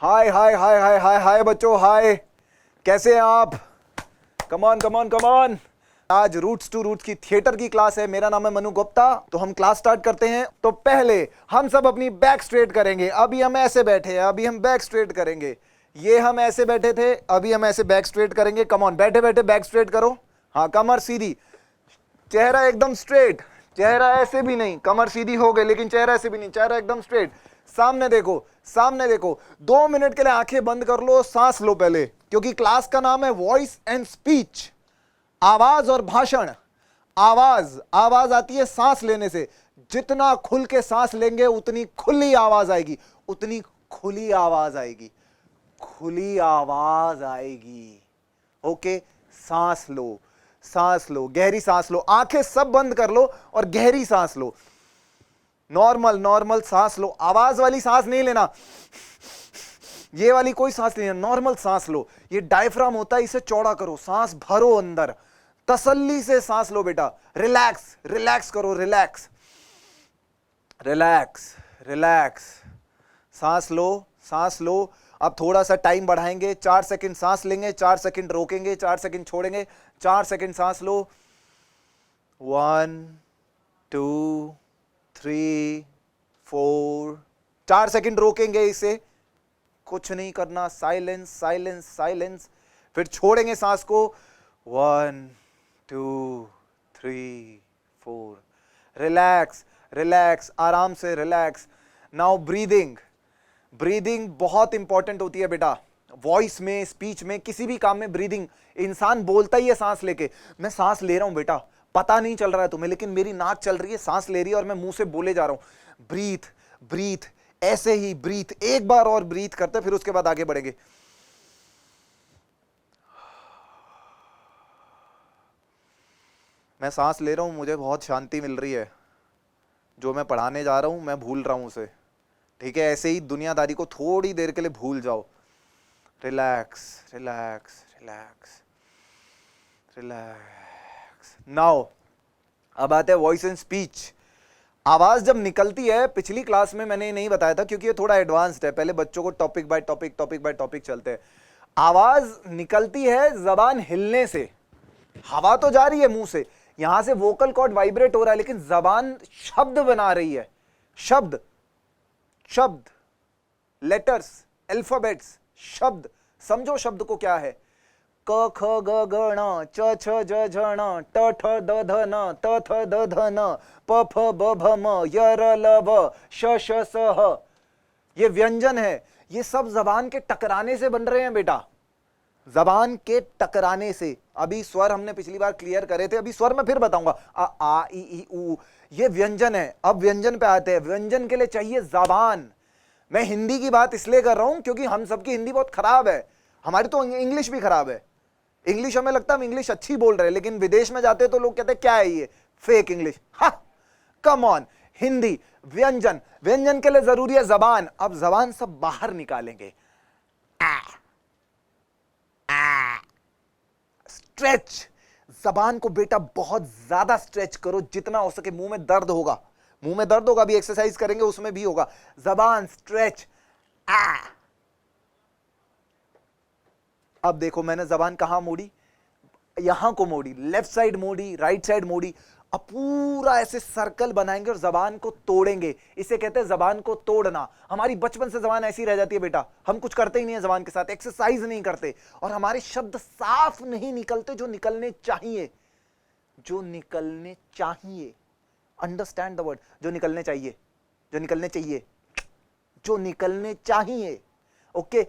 हाय हाय हाय हाय हाय हाय बच्चों, हाय। कैसे हैं आप? कमान कमान कमान। आज रूट्स टू रूट्स की थिएटर की क्लास है। मेरा नाम है मनु गुप्ता। तो हम क्लास स्टार्ट करते हैं। तो पहले हम सब अपनी बैक स्ट्रेट करेंगे। अभी हम ऐसे बैठे हैं, अभी हम बैक स्ट्रेट करेंगे। ये हम ऐसे बैठे थे, अभी हम ऐसे बैक स्ट्रेट करेंगे। कमान, बैठे बैठे बैक स्ट्रेट करो। हाँ, कमर सीधी, चेहरा एकदम स्ट्रेट। चेहरा ऐसे भी नहीं, कमर सीधी हो गई लेकिन चेहरा ऐसे भी नहीं, चेहरा एकदम स्ट्रेट। सामने देखो, सामने देखो। 2 मिनट के लिए आंखें बंद कर लो, सांस लो पहले, क्योंकि क्लास का नाम है वॉइस एंड स्पीच, आवाज और भाषण। आवाज, आवाज आती है सांस लेने से। जितना खुल के सांस लेंगे उतनी खुली आवाज आएगी, उतनी खुली आवाज आएगी, खुली आवाज आएगी। ओके, सांस लो, सांस लो, गहरी सांस लो। आंखें सब बंद कर लो और गहरी सांस लो। नॉर्मल नॉर्मल सांस लो, आवाज वाली सांस नहीं लेना, ये वाली कोई सांस नहीं लेना, नॉर्मल सांस लो। ये डायफ्राम होता है, इसे चौड़ा करो, सांस भरो अंदर, तसल्ली से सांस लो बेटा। रिलैक्स, रिलैक्स करो, रिलैक्स रिलैक्स रिलैक्स। सांस लो, सांस लो। अब थोड़ा सा टाइम बढ़ाएंगे। 4 सेकंड सांस लेंगे, 4 सेकंड रोकेंगे, 4 सेकंड छोड़ेंगे। 4 सेकंड सांस लो। 1 2 3 4। 4 सेकंड रोकेंगे इसे, कुछ नहीं करना, साइलेंस साइलेंस साइलेंस। फिर छोड़ेंगे सांस को। 1 2 3 4। रिलैक्स, रिलैक्स, आराम से रिलैक्स। Now breathing. ब्रीदिंग बहुत इंपॉर्टेंट होती है बेटा, वॉइस में, स्पीच में, किसी भी काम में ब्रीदिंग। इंसान बोलता ही है सांस लेके। मैं सांस ले रहा हूं बेटा, पता नहीं चल रहा है तुम्हें, लेकिन मेरी नाक चल रही है, सांस ले रही है और मैं मुंह से बोले जा रहा हूं। ब्रीथ, ब्रीथ, ऐसे ही ब्रीथ। एक बार और ब्रीथ करते, फिर उसके बाद आगे बढ़ेंगे। मैं सांस ले रहा हूं, मुझे बहुत शांति मिल रही है। जो मैं पढ़ाने जा रहा हूं मैं भूल रहा हूं उसे। ठीक है, ऐसे ही दुनियादारी को थोड़ी देर के लिए भूल जाओ। Relax relax relax relax. Now अब आते हैं वॉइस एंड स्पीच। आवाज जब निकलती है, पिछली क्लास में मैंने नहीं बताया था क्योंकि ये थोड़ा एडवांस्ड है, पहले बच्चों को topic by topic, topic by topic चलते हैं। आवाज निकलती है जबान हिलने से। हवा तो जा रही है मुंह से, यहां से वोकल कॉर्ड वाइब्रेट हो रहा है, लेकिन जबान शब्द बना रही है। शब्द, शब्द, लेटर्स, अल्फाबेट्स, शब्द। समझो शब्द को क्या है। क ख ग घ ण, च छ ज झ ण, ट ठ द ध न, त थ द ध न, प फ ब भ म, य र ल भ, श श स ह। ये व्यंजन है, ये सब जबान के टकराने से बन रहे हैं बेटा, जबान के टकराने से। अभी स्वर हमने पिछली बार क्लियर करे थे, अभी स्वर मैं फिर बताऊंगा। आ ई ई उ, ये व्यंजन है। अब व्यंजन पे आते हैं। व्यंजन के लिए चाहिए जबान। मैं हिंदी की बात इसलिए कर रहा हूं क्योंकि हम सबकी हिंदी बहुत खराब है, हमारी तो इंग्लिश भी खराब है। इंग्लिश हमें लगता है हम इंग्लिश अच्छी बोल रहे हैं, लेकिन विदेश में जाते तो लोग कहते हैं क्या है ये, फेक इंग्लिश। हा, कम ऑन। हिंदी व्यंजन, व्यंजन के लिए जरूरी है जबान। अब जबान सब बाहर निकालेंगे। स्ट्रेच जबान को बेटा, बहुत ज्यादा स्ट्रेच करो, जितना हो सके। मुंह में दर्द होगा, मुंह में दर्द होगा, अभी एक्सरसाइज करेंगे उसमें भी होगा। जबान स्ट्रेच। अब देखो मैंने जबान कहां मोड़ी, यहां को मोड़ी, लेफ्ट साइड मोड़ी, राइट साइड मोड़ी। अब पूरा ऐसे सर्कल बनाएंगे और जबान को तोड़ेंगे। इसे कहते हैं जबान को तोड़ना। हमारी बचपन से जबान ऐसी रह जाती है बेटा, हम कुछ करते ही नहीं है जबान के साथ, एक्सरसाइज नहीं करते, और हमारे शब्द साफ नहीं निकलते जो निकलने चाहिए, जो निकलने चाहिए। अंडरस्टैंड द वर्ड, जो निकलने चाहिए, जो निकलने चाहिए, जो निकलने चाहिए। ओके,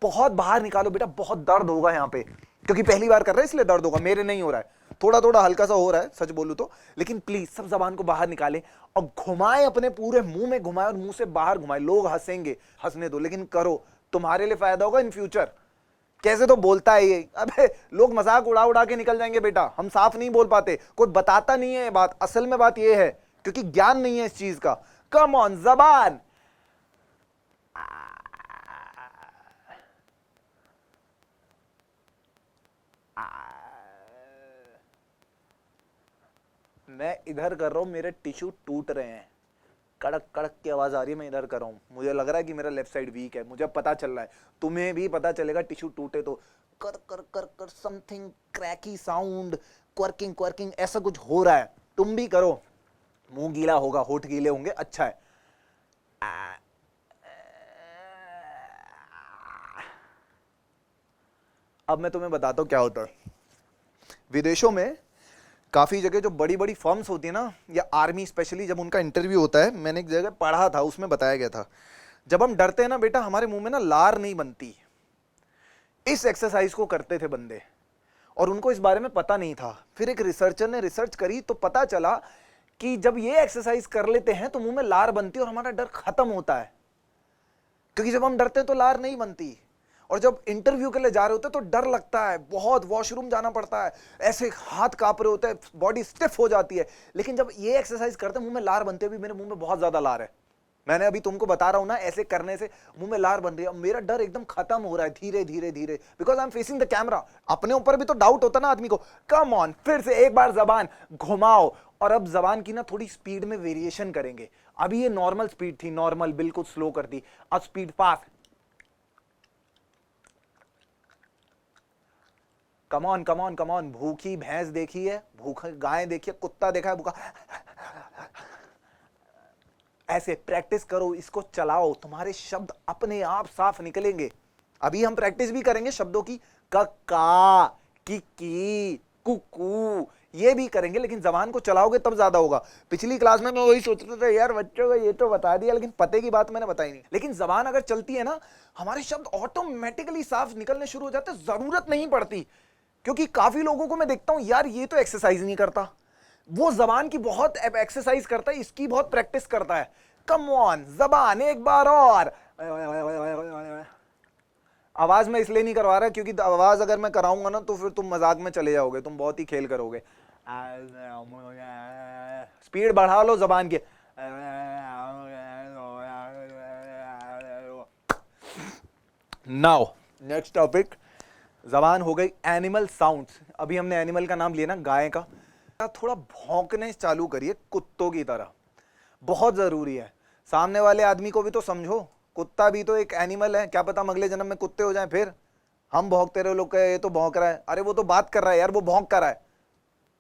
बहुत बाहर निकालो बेटा, बहुत दर्द होगा यहां पे, क्योंकि पहली बार कर रहे हैं इसलिए दर्द होगा। मेरे नहीं हो रहा है, थोड़ा थोड़ा हल्का सा हो रहा है सच बोलूं तो, लेकिन प्लीज सब जबान को बाहर निकालें और घुमाएं, अपने पूरे मुंह में घुमाएं और मुंह से बाहर घुमाएं। लोग हंसेंगे, हंसने दो, लेकिन करो, तुम्हारे लिए फायदा होगा इन फ्यूचर। कैसे तो बोलता है ये, अबे लोग मजाक उड़ा उड़ा के निकल जाएंगे बेटा, हम साफ नहीं बोल पाते, कोई बताता नहीं है बात। असल में बात ये है क्योंकि ज्ञान नहीं है इस चीज का। कम ऑन, जबान। मैं इधर कर रहा हूँ, मेरे टिश्यू टूट रहे हैं, कड़क कड़क की आवाज आ रही है, मैं इधर कर रहा हूँ, मुझे लग रहा है कि मेरा लेफ्ट साइड वीक है, मुझे पता चल रहा है, तुम्हें भी पता चलेगा टिश्यू टूटे तो कर कर कर कर समथिंग क्रैकी साउंड, क्वर्किंग क्वर्किंग ऐसा कुछ हो रहा है, तुम भी करो, मुंह गीला होगा, होठ गीले होंगे, अच्छा है। अब मैं तुम्हें बताता हूं क्या होता है। विदेशों में काफी जगह जो बड़ी बड़ी फर्म्स होती है ना, या आर्मी स्पेशली, जब उनका इंटरव्यू होता है, मैंने एक जगह पढ़ा था, उसमें बताया गया था, जब हम डरते हैं ना बेटा, हमारे मुंह में ना लार नहीं बनती। इस एक्सरसाइज को करते थे बंदे, और उनको इस बारे में पता नहीं था। फिर एक रिसर्चर ने रिसर्च करी तो पता चला कि जब ये एक्सरसाइज कर लेते हैं तो मुंह में लार बनती है और हमारा डर खत्म होता है। क्योंकि जब हम डरते हैं तो लार नहीं बनती, और जब इंटरव्यू के लिए जा रहे होते हैं तो डर लगता है, बहुत वॉशरूम जाना पड़ता है, ऐसे हाथ कांप रहे होते हैं, बॉडी स्टिफ हो जाती है। लेकिन जब ये एक्सरसाइज करते हैं, मुंह में लार बनते हैं। अभी मेरे मुंह में बहुत ज्यादा लार है, मैंने अभी तुमको बता रहा हूं ना, ऐसे करने से मुंह में लार बन रही है। मेरा डर एकदम खत्म हो रहा है धीरे धीरे धीरे, because I am facing the camera. अपने ऊपर भी तो डाउट होता ना आदमी को। कम ऑन, फिर से एक बार जबान घुमाओ, और अब जबान की ना थोड़ी स्पीड में वेरिएशन करेंगे। अभी ये नॉर्मल स्पीड थी, नॉर्मल बिल्कुल स्लो कर दी, अब speed fast. Come on come on come on. भूखी भैंस देखी है, भूखी गाय देखी है, कुत्ता देखा है भूखा, ऐसे प्रैक्टिस करो, इसको चलाओ, तुम्हारे शब्द अपने आप साफ निकलेंगे। अभी हम प्रैक्टिस भी करेंगे शब्दों की, कक्का, की, कुकू, ये भी करेंगे, लेकिन जबान को चलाओगे तब ज्यादा होगा। पिछली क्लास में मैं वही सोच रहा था, यार बच्चों को ये तो बता दिया, लेकिन पते की बात मैंने बताई नहीं। लेकिन जबान अगर चलती है ना, हमारे शब्द ऑटोमेटिकली साफ निकलने शुरू हो जाते, जरूरत नहीं पड़ती। क्योंकि काफी लोगों को मैं देखता हूं, यार ये तो एक्सरसाइज नहीं करता, वो जबान की बहुत एक्सरसाइज करता है, इसकी बहुत प्रैक्टिस करता है। कम ऑन, जबान एक बार और। आवाज में इसलिए नहीं करवा रहा क्योंकि आवाज अगर मैं कराऊंगा ना तो फिर तुम मजाक में चले जाओगे, तुम बहुत ही खेल करोगे। स्पीड बढ़ा लो जबान की। नाउ नेक्स्ट टॉपिक, जबान हो गई एनिमल साउंड्स। अभी हमने एनिमल का नाम लिया ना, गाय का, थोड़ा भौंकने चालू करिए कुत्तों की तरह, बहुत जरूरी है। सामने वाले आदमी को भी तो समझो, कुत्ता भी तो एक एनिमल है, क्या पता हम अगले जन्म में कुत्ते हो जाएं। फिर हम भौंकते रहे, लोग कहे ये तो भौंक रहा है, अरे वो तो बात कर रहा है यार, वो भौंक कर रहा है,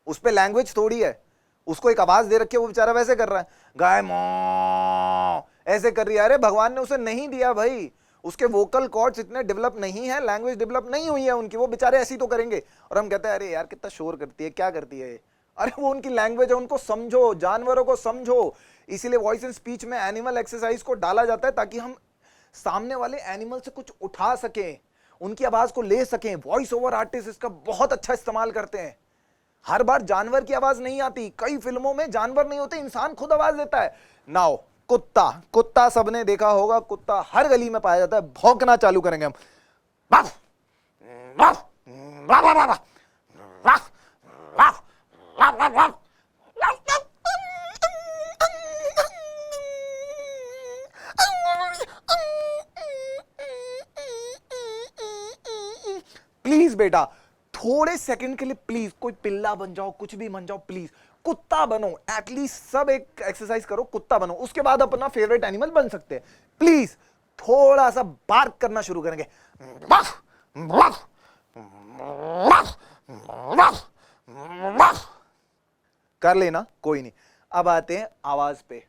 उस पे लैंग्वेज थोड़ी है, उसको एक आवाज दे रखी है, वो बेचारा वैसे कर रहा है, गाय मौ ऐसे कर रही है। अरे भगवान ने उसे नहीं दिया भाई, उसके वोकल कॉर्ड्स इतने डेवलप नहीं है, लैंग्वेज डेवलप नहीं हुई है उनकी, वो बेचारे ऐसी तो करेंगे। और हम कहते हैं अरे यार कितना शोर करती है, क्या करती है। अरे वो उनकी लैंग्वेज है, उनको समझो, जानवरों को समझो। इसीलिए वॉइस एंड स्पीच में एनिमल एक्सरसाइज को डाला जाता है, ताकि हम सामने वाले एनिमल से कुछ उठा सकें, उनकी आवाज को ले सकें। वॉइस ओवर आर्टिस्ट इसका बहुत अच्छा इस्तेमाल करते हैं। हर बार जानवर की आवाज नहीं आती, कई फिल्मों में जानवर नहीं होते, इंसान खुद आवाज देता है। नाउ कुत्ता, कुत्ता सबने देखा होगा, कुत्ता हर गली में पाया जाता है। भौंकना चालू करेंगे हम, प्लीज बेटा थोड़े सेकंड के लिए प्लीज कोई पिल्ला बन जाओ, कुछ भी बन जाओ, प्लीज कुत्ता बनो। एटलीस्ट सब एक एक्सरसाइज करो, कुत्ता बनो, उसके बाद अपना फेवरेट एनिमल बन सकते हैं। प्लीज थोड़ा सा बार्क करना शुरू करेंगे, कर लेना, कोई नहीं। अब आते हैं आवाज पे।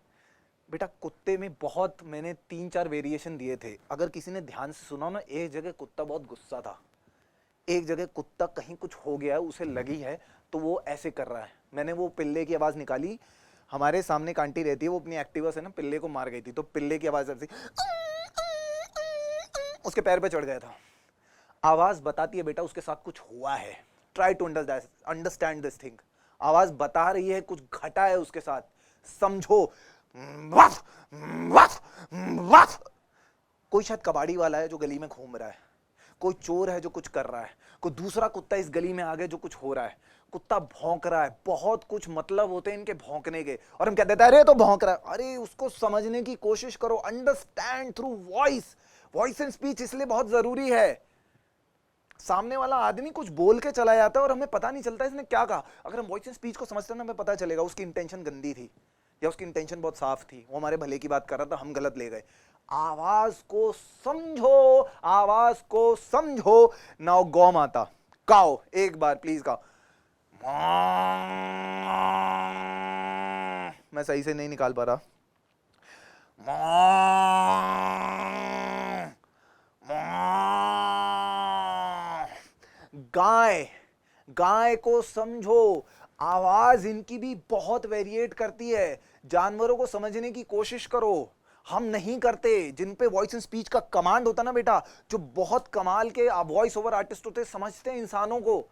बेटा कुत्ते में बहुत, मैंने 3-4 वेरिएशन दिए थे, अगर किसी ने ध्यान से सुना ना, एक जगह कुत्ता बहुत गुस्सा था, एक जगह कुत्ता कहीं कुछ हो गया है, उसे लगी है, तो वो ऐसे कर रहा है। मैंने वो पिल्ले की आवाज निकाली, हमारे सामने एक आंटी रहती है, वो अपनी एक्टिवा से ना पिल्ले को मार गई थी, तो पिल्ले की आवाज ऐसी उसके पैर पे चढ़ गया था। आवाज बताती है बेटा उसके साथ कुछ हुआ है। Try to understand this thing. आवाज बता रही है कुछ घटा है उसके साथ, समझो। कोई शायद कबाड़ी वाला है जो गली में घूम रहा है, कोई चोर है जो कुछ कर रहा है, कोई दूसरा कुत्ता इस गली में आ गया जो कुछ हो रहा है। कुत्ता भौंक रहा है, बहुत कुछ मतलब होते हैं इनके भौंकने के, और हम कहते हैं अरे तो भौंक रहा है। अरे उसको समझने की कोशिश करो, understand through voice. Voice and speech इसलिए बहुत जरूरी है। सामने वाला आदमी कुछ बोल के चला जाता है और हमें पता नहीं चलता इसने क्या कहा। अगर हम वॉइस एंड स्पीच को समझते हैं ना, हमें पता चलेगा उसकी इंटेंशन गंदी थी या उसकी इंटेंशन बहुत साफ थी, वो हमारे भले की बात कर रहा था, हम गलत ले गए। आवाज को समझो, आवाज को समझो। नाउ गौ माता, काओ, एक बार प्लीज काओ। मैं सही से नहीं निकाल पा रहा। गाय, गाय को समझो। आवाज इनकी भी बहुत वेरिएट करती है। जानवरों को समझने की कोशिश करो, हम नहीं करते। जिन पे वॉइस एंड स्पीच का कमांड होता ना बेटा, जो बहुत कमाल के वॉइस ओवर आर्टिस्ट होते, समझते हैं इंसानों को,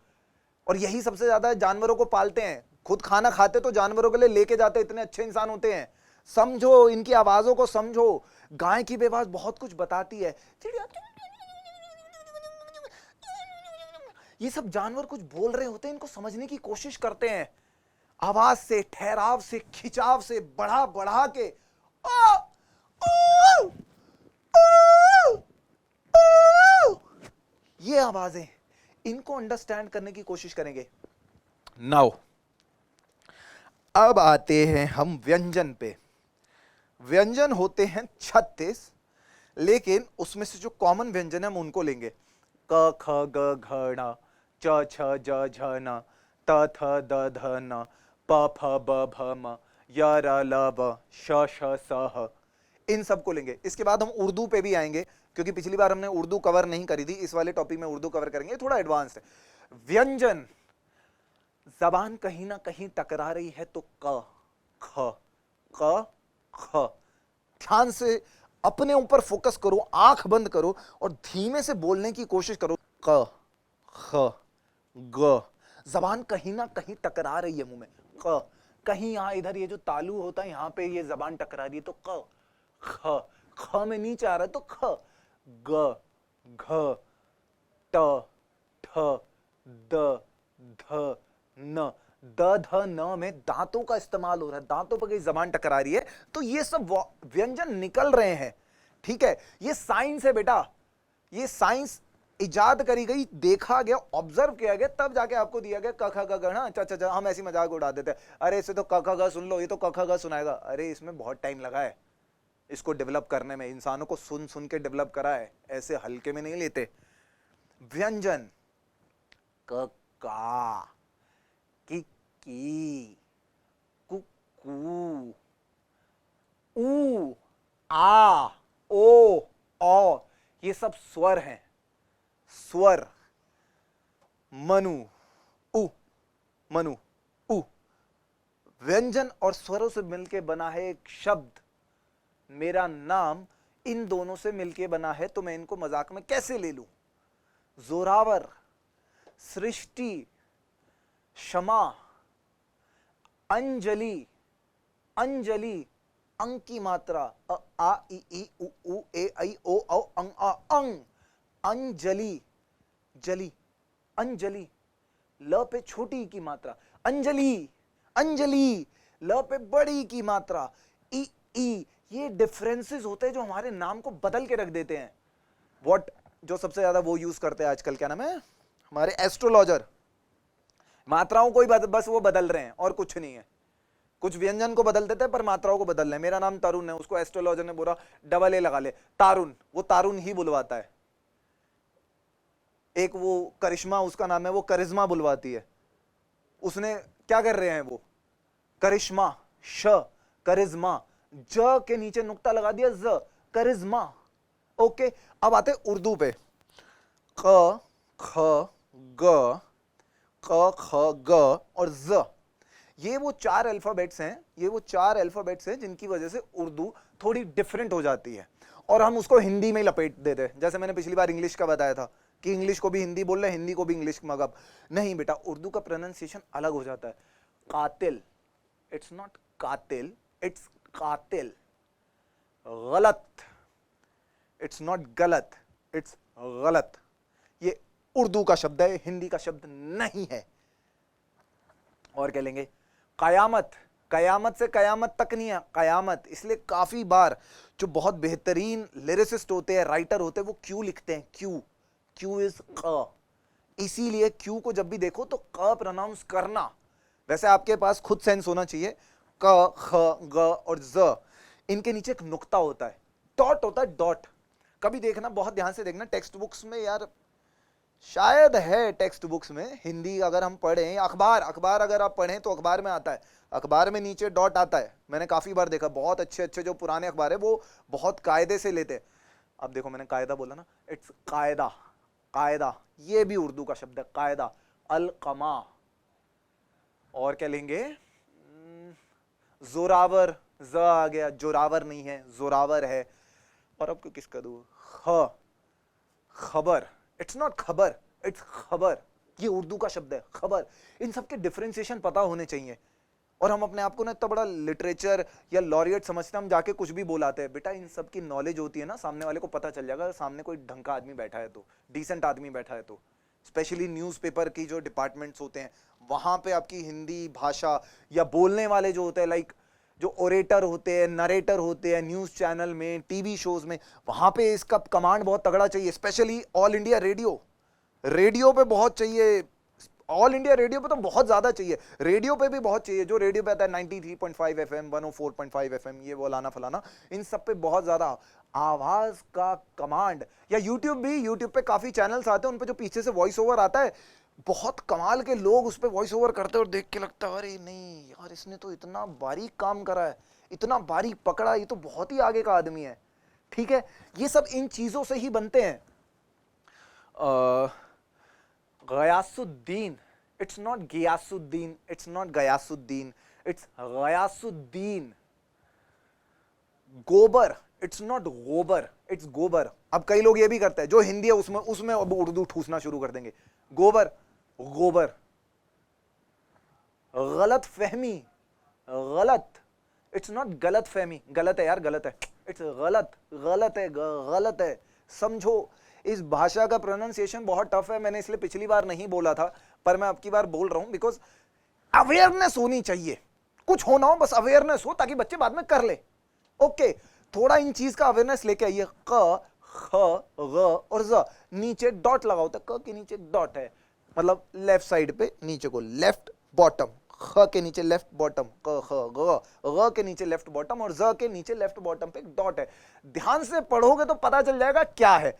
और यही सबसे ज्यादा जानवरों को पालते हैं। खुद खाना खाते तो जानवरों के लिए लेके जाते, इतने अच्छे इंसान होते हैं। समझो, इनकी आवाजों को समझो। गाय की भी आवाज बहुत कुछ बताती है। ये सब जानवर कुछ बोल रहे होते हैं, इनको समझने की कोशिश करते हैं, आवाज से, ठहराव से, खिंचाव से, बढ़ा बढ़ा के। ओ, ओ, ओ, ओ, ये आवाजें, इनको अंडरस्टैंड करने की कोशिश करेंगे। नाउ अब आते हैं हम व्यंजन पे। व्यंजन होते हैं 36, लेकिन उसमें से जो कॉमन व्यंजन है हम उनको लेंगे। क ख ग घ ण, च छ ज झ न, त थ द ध न, प फ ब भ म, य र ल व, श श स ह। इन सब को लेंगे। इसके बाद हम उर्दू पे भी आएंगे, क्योंकि पिछली बार हमने उर्दू कवर नहीं करी थी, इस वाले टॉपिक में उर्दू कवर करेंगे, थोड़ा एडवांस है। व्यंजन, जबान कहीं ना कहीं टकरा रही है तो क ख, क ख। ध्यान से अपने ऊपर फोकस करो, आंख बंद करो और धीमे से बोलने की कोशिश करो। क ख ग। जबान कहीं ना कहीं टकरा रही है मुंह में। क, कहीं यहां इधर ये जो तालू होता है यहां पे ये जबान टकरा रही है तो क। ख, ख में नीचे आ रहा है तो ख। ग, घ, ट, ठ, द, ध, न। द ध न में दांतों का इस्तेमाल हो रहा है, दांतों पर कहीं जबान टकरा रही है तो ये सब व्यंजन निकल रहे हैं। ठीक है, ये साइंस है बेटा, ये साइंस इजाद करी गई, देखा गया, ऑब्जर्व किया गया, तब जाके आपको दिया गया क ख ग घ। अच्छा, हम ऐसी मजाक उड़ा देते हैं, अरे इसे तो क ख ग सुन लो, ये तो क ख ग सुनाएगा। अरे इसमें बहुत टाइम लगा है इसको डेवलप करने में, इंसानों को सुन सुन के डेवलप करा है, ऐसे हल्के में नहीं लेते। व्यंजन क का, कि कुकू, ऊ, आ, ओ, औ, ये सब स्वर हैं। स्वर, मनु, उ, मनु, उ। व्यंजन और स्वरों से मिलके बना है एक शब्द, मेरा नाम इन दोनों से मिलके बना है, तो मैं इनको मजाक में कैसे ले लूं। जोरावर, सृष्टि, क्षमा, अंजलि, अंजलि, अंक की मात्रा, अ आ इ ई उ ऊ ए ऐ ओ औ अंग आ अंग। अंजलि, जली, अंजलि, ल पे छोटी की मात्रा, अंजलि, अंजलि, ल पे बड़ी की मात्रा, ई ई। ये डिफरेंसेस होते हैं जो हमारे नाम को बदल के रख देते हैं। व्हाट, जो सबसे ज्यादा वो यूज करते हैं आजकल, क्या नाम है, हमारे एस्ट्रोलॉजर। मात्राओं को ही बस वो बदल रहे हैं और कुछ नहीं है। कुछ व्यंजन को बदल देते हैं पर मात्राओं को बदल रहे हैं। मेरा नाम तरुण है, उसको एस्ट्रोलॉजर ने बोला डबल ए लगा ले, तारुण, वो तारुण ही बुलवाता है। एक वो करिश्मा उसका नाम है, वो करिश्मा बुलवाती है। उसने क्या कर रहे हैं वो, करिश्मा, श, करिश्मा, ज के नीचे नुक्ता लगा दिया, ज, करिश्मा। ओके, अब आते उर्दू पे। क, ख, ग, क, ख, ग और ज। ये वो चार अल्फाबेट्स हैं, ये वो चार अल्फाबेट्स हैं जिनकी वजह से उर्दू थोड़ी डिफरेंट हो जाती है और हम उसको हिंदी में लपेट देते हैं। जैसे मैंने पिछली बार इंग्लिश का बताया था कि इंग्लिश को भी हिंदी बोल रहे हैं, हिंदी को भी इंग्लिश मगब। नहीं बेटा, उर्दू का प्रोनाउंसिएशन अलग हो जाता है। कातिल, इट्स नॉट कातिल, इट्स कातिल। गलत, इट्स नॉट गलत, इट्स गलत। ये उर्दू का शब्द है, हिंदी का शब्द नहीं है। और क्या लेंगे, कयामत, कयामत से कयामत तक नहीं है, कयामत। इसलिए काफी बार जो बहुत बेहतरीन लिरिसिस्ट होते हैं, राइटर होते हैं, वो क्यू लिखते हैं, क्यू, क्यू इज क। इसीलिए क्यू को जब भी देखो तो क प्रोनाउंस करना। वैसे आपके पास खुद सेंस होना चाहिए, क ख ग और ज, इनके नीचे एक नुक्ता होता है, डॉट होता है, डॉट। कभी देखना, बहुत ध्यान से देखना, टेक्स्ट बुक्स में यार शायद है, टेक्स्ट बुक्स में हिंदी अगर हम पढ़ें, अखबार अगर आप पढ़ें तो अखबार में आता है, अखबार में नीचे डॉट आता है। मैंने काफी बार देखा, बहुत अच्छे अच्छे जो पुराने अखबार है वो बहुत कायदे से लेते हैं। अब देखो मैंने कायदा बोला ना, इट्स कायदा, कायदा ये भी उर्दू का शब्द है, कायदा। अलकमा, और क्या लेंगे, जोरावर, ज आ गया, जोरावर नहीं है, जोरावर है। और अब किसका दूं, ख, खबर, इट्स नॉट खबर, इट्स खबर, ये उर्दू का शब्द है, खबर। इन सब के डिफरेंशिएशन पता होने चाहिए। और हम अपने आप को ना इतना बड़ा लिटरेचर या लॉरियट समझते हैं, हम जाके कुछ भी बोलाते हैं। बेटा इन सब की नॉलेज होती है ना, सामने वाले को पता चल जाएगा, सामने कोई ढंग का आदमी बैठा है तो, डिसेंट आदमी बैठा है तो। स्पेशली न्यूज़पेपर की जो डिपार्टमेंट्स होते हैं, वहां पे आपकी हिंदी भाषा या बोलने वाले जो होते हैं, लाइक जो ओरेटर होते हैं, नरेटर होते हैं न्यूज़ चैनल में, टीवी शोज में, वहां पे इसका कमांड बहुत तगड़ा चाहिए। Specially all India radio, radio पे बहुत चाहिए, ऑल इंडिया रेडियो पे तो बहुत ज्यादा चाहिए, रेडियो पे भी बहुत चाहिए। जो रेडियो पे आता है 93.5 एफएम, 104.5 एफएम, ये बोलाना फलाना, इन सब पे बहुत ज्यादा आवाज का कमांड। या यूट्यूब भी, यूट्यूब पे काफी चैनल्स आते हैं, उन पे जो पीछे से वॉइस ओवर आता है, बहुत कमाल के लोग उस पे वॉइस ओवर करते हैं और देख के लगता है अरे नहीं यार, इसने तो इतना बारीक काम करा है, इतना बारीक पकड़ा, ये तो बहुत ही आगे का आदमी है। ठीक है, ये सब इन चीजों से ही बनते हैं। Gayasuddin, it's not Giyasuddin, it's not Gayasuddin, it's Gayasuddin. गोबर, इट्स नॉट गोबर, इट्स गोबर। अब कई लोग ये भी करते हैं, जो हिंदी है उसमें उसमें अब उर्दू ठूसना शुरू कर देंगे, गोबर, गोबर। गलत फहमी, गलत, इट्स नॉट गलत फहमी, गलत है यार, गलत है, इट्स गलत, गलत है, गलत है। समझो, इस भाषा का प्रोनाउंसिएशन बहुत टफ है, मैंने इसलिए पिछली बार नहीं बोला था, पर मैं अब की बार बोल रहा हूं, बिकॉज अवेयरनेस होनी चाहिए, कुछ होना हो बस अवेयरनेस हो, ताकि बच्चे बाद में कर ले। ओके, थोड़ा इन चीज का अवेयरनेस लेके आइए। क, ख, ग और ज, नीचे डॉट लगा होता है, क के नीचे डॉट है, मतलब लेफ्ट साइड पे नीचे को लेफ्ट बॉटम, ख के नीचे लेफ्ट बॉटम, क ख ग के नीचे लेफ्ट बॉटम और ज के नीचे लेफ्ट बॉटम पे एक डॉट है। ध्यान से पढ़ोगे तो पता चल जाएगा क्या है,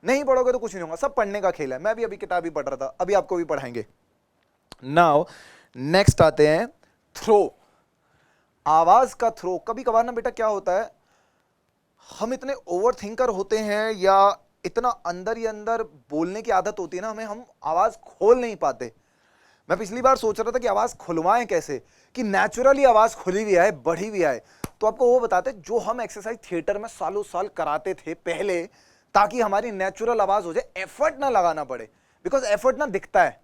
नहीं पढ़ोगे तो कुछ नहीं होगा। सब पढ़ने का खेल है, मैं भी अभी किताब ही पढ़ रहा था, अभी आपको भी पढ़ाएंगे। नाउ नेक्स्ट आते हैं थ्रो, आवाज का थ्रो। कभी कभार ना बेटा क्या होता है, हम इतने ओवर थिंकर होते हैं या इतना अंदर ही अंदर बोलने की आदत होती है ना हमें, हम आवाज खोल नहीं पाते। मैं पिछली बार सोच रहा था कि आवाज खुलवाएं कैसे, कि नेचुरली आवाज खुली भी आए, बढ़ी भी आए। तो आपको वो बताते, जो हम एक्सरसाइज थिएटर में सालों साल कराते थे पहले, ताकि हमारी नेचुरल आवाज हो जाए, एफर्ट ना लगाना पड़े, बिकॉज एफर्ट ना दिखता है।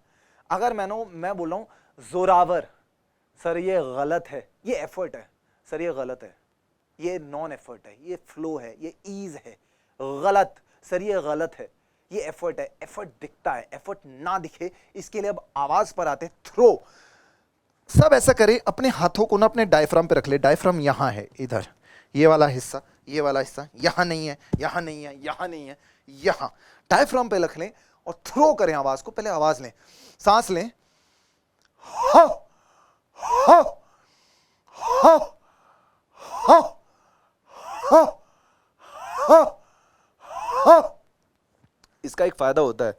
अगर मैं बोल रहा हूं जोरावर, सर ये गलत है, ये एफर्ट है, सर ये गलत है, ये नॉन एफर्ट है, ये फ्लो है, ये ईज है। गलत, सर ये गलत है, ये एफर्ट है, एफर्ट दिखता है, एफर्ट ना दिखे इसके लिए अब आवाज पर आते थ्रो। सब ऐसा करें, अपने हाथों को ना अपने डायफ्राम पे रख ले। डायफ्राम यहां है, इधर, ये वाला हिस्सा, ये वाला हिस्सा यहां नहीं है, यहां नहीं है, यहां नहीं है, यहां डायफ्राम पे रख लें और थ्रो करें आवाज को। पहले आवाज लें, सांस लें, हा, हा, हा, हा, हा, हा, हा। इसका एक फायदा होता है,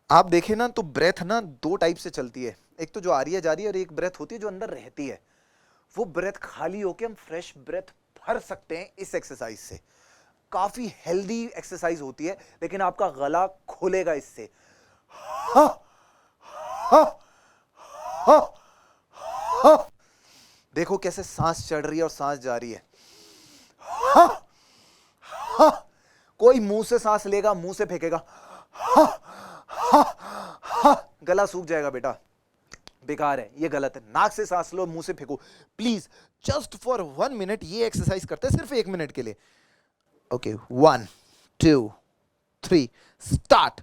आप देखें ना तो ब्रेथ ना दो टाइप से चलती है, एक तो जो आ रही है जा रही है, और एक ब्रेथ होती है जो अंदर रहती है। वो ब्रेथ खाली होके हम फ्रेश ब्रेथ भर सकते हैं इस एक्सरसाइज से। काफी हेल्दी एक्सरसाइज होती है, लेकिन आपका गला खोलेगा इससे। हा, हा, हा, हा। देखो कैसे सांस चढ़ रही है और सांस जा रही है। हा, हा। कोई मुंह से सांस लेगा, मुंह से फेंकेगा, हा, हा, हा। गला सूख जाएगा बेटा, बेकार है, ये गलत है। नाक से सांस लो, मुंह से फेंको। प्लीज जस्ट फॉर 1 मिनट ये एक्सरसाइज करते हैं, सिर्फ 1 मिनट के लिए। Okay, 1 2 3 start.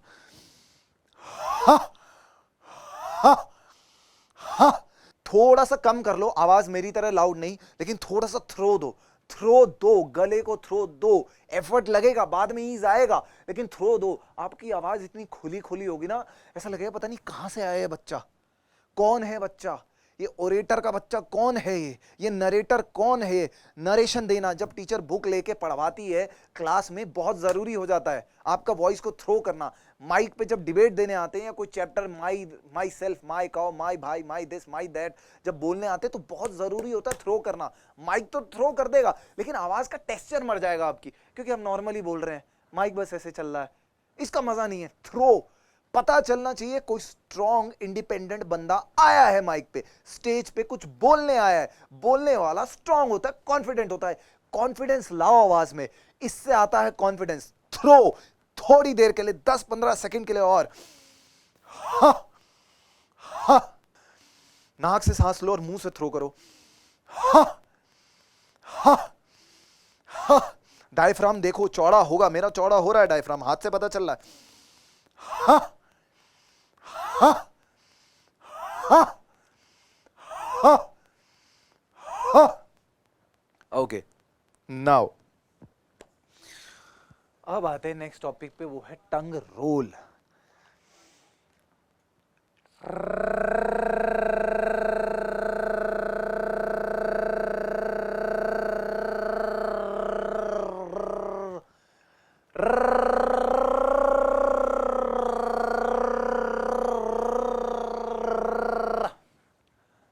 थोड़ा सा कम कर लो, आवाज मेरी तरह लाउड नहीं, लेकिन थोड़ा सा थ्रो दो, थ्रो दो, गले को थ्रो दो। एफर्ट लगेगा, बाद में ईज आएगा, लेकिन थ्रो दो। आपकी आवाज इतनी खुली खुली होगी ना, ऐसा लगेगा पता नहीं कहां से आया है बच्चा, कौन है बच्चा, ये ओरेटर का बच्चा कौन है, ये नरेटर कौन है। नरेशन देना जब टीचर बुक लेके पढ़वाती है क्लास में बहुत जरूरी हो जाता है, आपका वॉइस को थ्रो करना। माइक पे जब डिबेट देने आते हैं या कोई chapter, my self, my cow, my भाई, माई दिस, माई दैट, जब बोलने आते तो बहुत जरूरी होता है थ्रो करना। माइक तो थ्रो कर देगा, लेकिन आवाज का टेक्सचर मर जाएगा आपकी, क्योंकि हम नॉर्मली बोल रहे हैं, माइक बस ऐसे चल रहा है, इसका मजा नहीं है। थ्रो पता चलना चाहिए, कोई स्ट्रॉन्ग इंडिपेंडेंट बंदा आया है माइक पे, स्टेज पे कुछ बोलने आया है। बोलने वाला स्ट्रॉन्ग होता है, कॉन्फिडेंट होता है। कॉन्फिडेंस लाओ आवाज में, इससे आता है कॉन्फिडेंस। थ्रो थोड़ी देर के लिए, 10-15 सेकंड के लिए, और हा, हा, नाक से सांस लो और मुंह से थ्रो करो। हा, हा, हा। डायफ्राम देखो चौड़ा होगा, मेरा चौड़ा हो रहा है डायफ्राम, हाथ से पता चल रहा है। हा, हा, हा, हा, हा। ओके, नाउ अब आते हैं नेक्स्ट टॉपिक पे, वो है टंग रोल।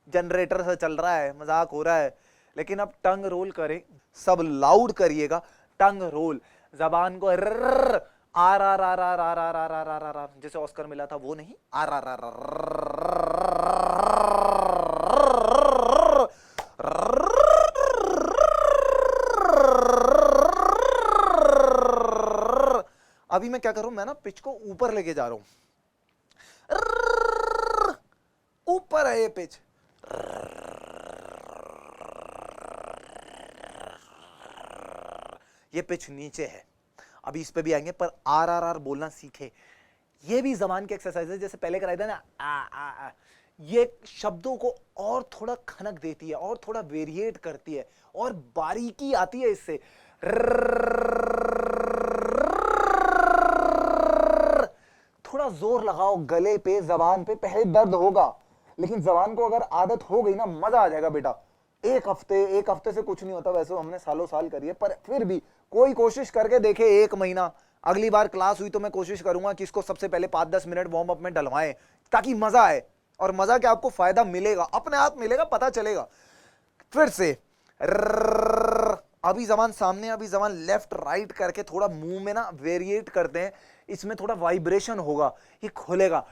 जनरेटर से चल रहा है, मजाक हो रहा है, लेकिन अब टंग रोल करें, सब लाउड करिएगा। टंग रोल, जबान को R R R R R R R R R R, जैसे ऑस्कर मिला था वो नहीं, आर आर आर अभी मैं क्या करूं, मैं ना पिच को ऊपर लेके जा रहा हूं, ऊपर है ये पिच। ये पिच नीचे है, अभी इस पे भी आएंगे, पर आर आर आर बोलना सीखे। ये भी जबान की एक्सरसाइज है, जैसे पहले कराया था ना आ, ये शब्दों को और थोड़ा खनक देती है, और थोड़ा वेरिएट करती है, और बारीकी आती है इससे। थोड़ा जोर लगाओ गले पे, जबान पे, पहले दर्द होगा, लेकिन जबान को अगर आदत हो गई ना, मजा आ जाएगा बेटा। एक हफ्ते से कुछ नहीं होता, वैसे हमने सालों साल करी है, पर फिर भी कोई कोशिश करके देखे, 1 महीना। अगली बार क्लास हुई तो मैं कोशिश करूंगा कि इसको सबसे पहले 5-10 मिनट वार्म अप में डलवाएं, ताकि मजा आए। और मजा क्या, आपको फायदा मिलेगा, अपने आप मिलेगा, पता चलेगा। फिर से अभी जबान सामने, अभी जबान लेफ्ट राइट करके थोड़ा मुंह में ना वेरिएट करते हैं, इसमें थोड़ा वाइब्रेशन होगा, ये खोलेगा।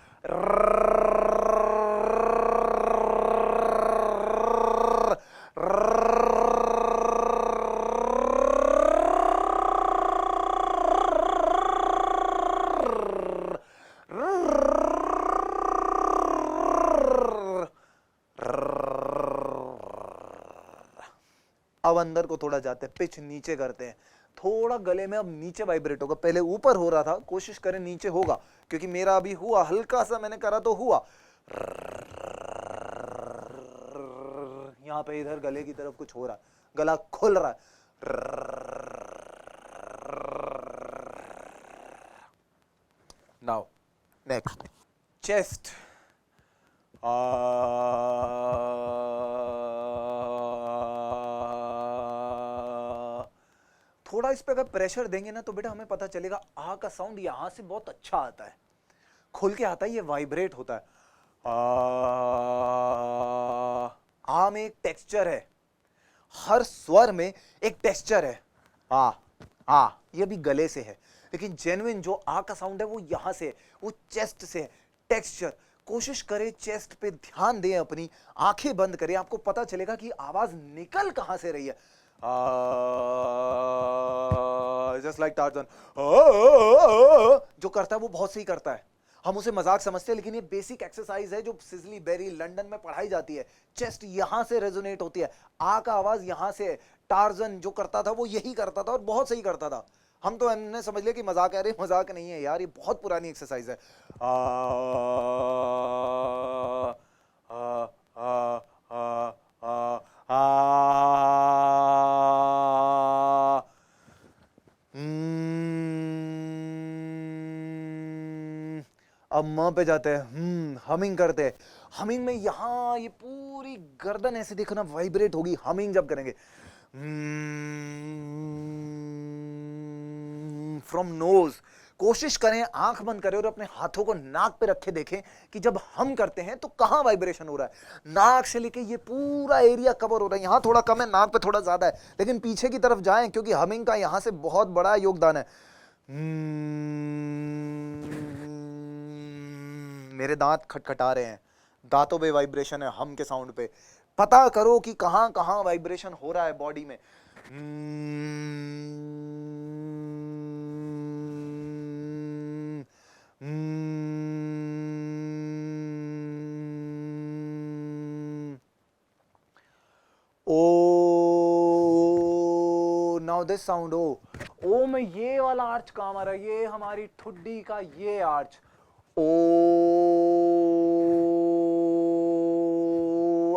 अब अंदर को थोड़ा जाते हैं, पिच नीचे करते हैं, थोड़ा गले में अब नीचे वाइब्रेट होगा। पहले ऊपर हो रहा था, कोशिश करें नीचे होगा, क्योंकि मेरा अभी हुआ, हल्का सा मैंने करा तो हुआ। यहां पे इधर गले की तरफ कुछ हो रहा है, गला खुल रहा है। Now next, chest. थोड़ा इस पे अगर प्रेशर देंगे ना, तो बेटा हमें पता चलेगा आ का साउंड यहां से बहुत अच्छा आता है, खुल के आता है, ये वाइब्रेट होता है। आ में एक टेक्सचर है, हर स्वर में एक टेक्सचर है। आ ये भी गले से है, लेकिन जेन्युइन जो आ का साउंड है वो यहां से है, वो चेस्ट से है। टेक्सचर, कोशिश करें चेस्ट पे ध्यान दें, अपनी आंखें बंद करें, आपको पता चलेगा कि आवाज निकल कहां से रही है। जस्ट लाइक टार्जन, जो करता है वो बहुत सही करता है, हम उसे मजाक समझते हैं, लेकिन ये बेसिक एक्सरसाइज है जो सिजली बेरी लंदन में पढ़ाई जाती है। चेस्ट यहां से रेजोनेट होती है, आ का आवाज यहां से है। टार्जन जो करता था वो यही करता था, और बहुत सही करता था। हम तो हमने समझ लिया कि मजाक है, अरे मजाक नहीं है यार, ये बहुत पुरानी एक्सरसाइज है। आ, आ, आ, आ, आ, आ, अब म पे जाते हैं, हमिंग करते हैं। हमिंग में यहाँ ये पूरी गर्दन ऐसे देखो ना वाइब्रेट होगी हमिंग जब करेंगे। फ्रॉम नोज, कोशिश करें आंख बंद करें और अपने हाथों को नाक पे रखे देखें कि जब हम करते हैं तो कहां वाइब्रेशन हो रहा है। नाक से लेके ये पूरा एरिया कवर हो रहा है। यहां थोड़ा कम है, नाक पे थोड़ा ज्यादा है, लेकिन पीछे की तरफ जाएं क्योंकि हमिंग का यहां से बहुत बड़ा योगदान है। मेरे दांत खटखटा रहे हैं, दांतों पे वाइब्रेशन है हम के साउंड पे। पता करो कि कहां कहां वाइब्रेशन हो रहा है बॉडी में। ओ, नाउ दिस साउंड ओ। ओ में ये वाला आर्च काम आ रहा है, ये हमारी ठुड्डी का ये आर्च। ओ,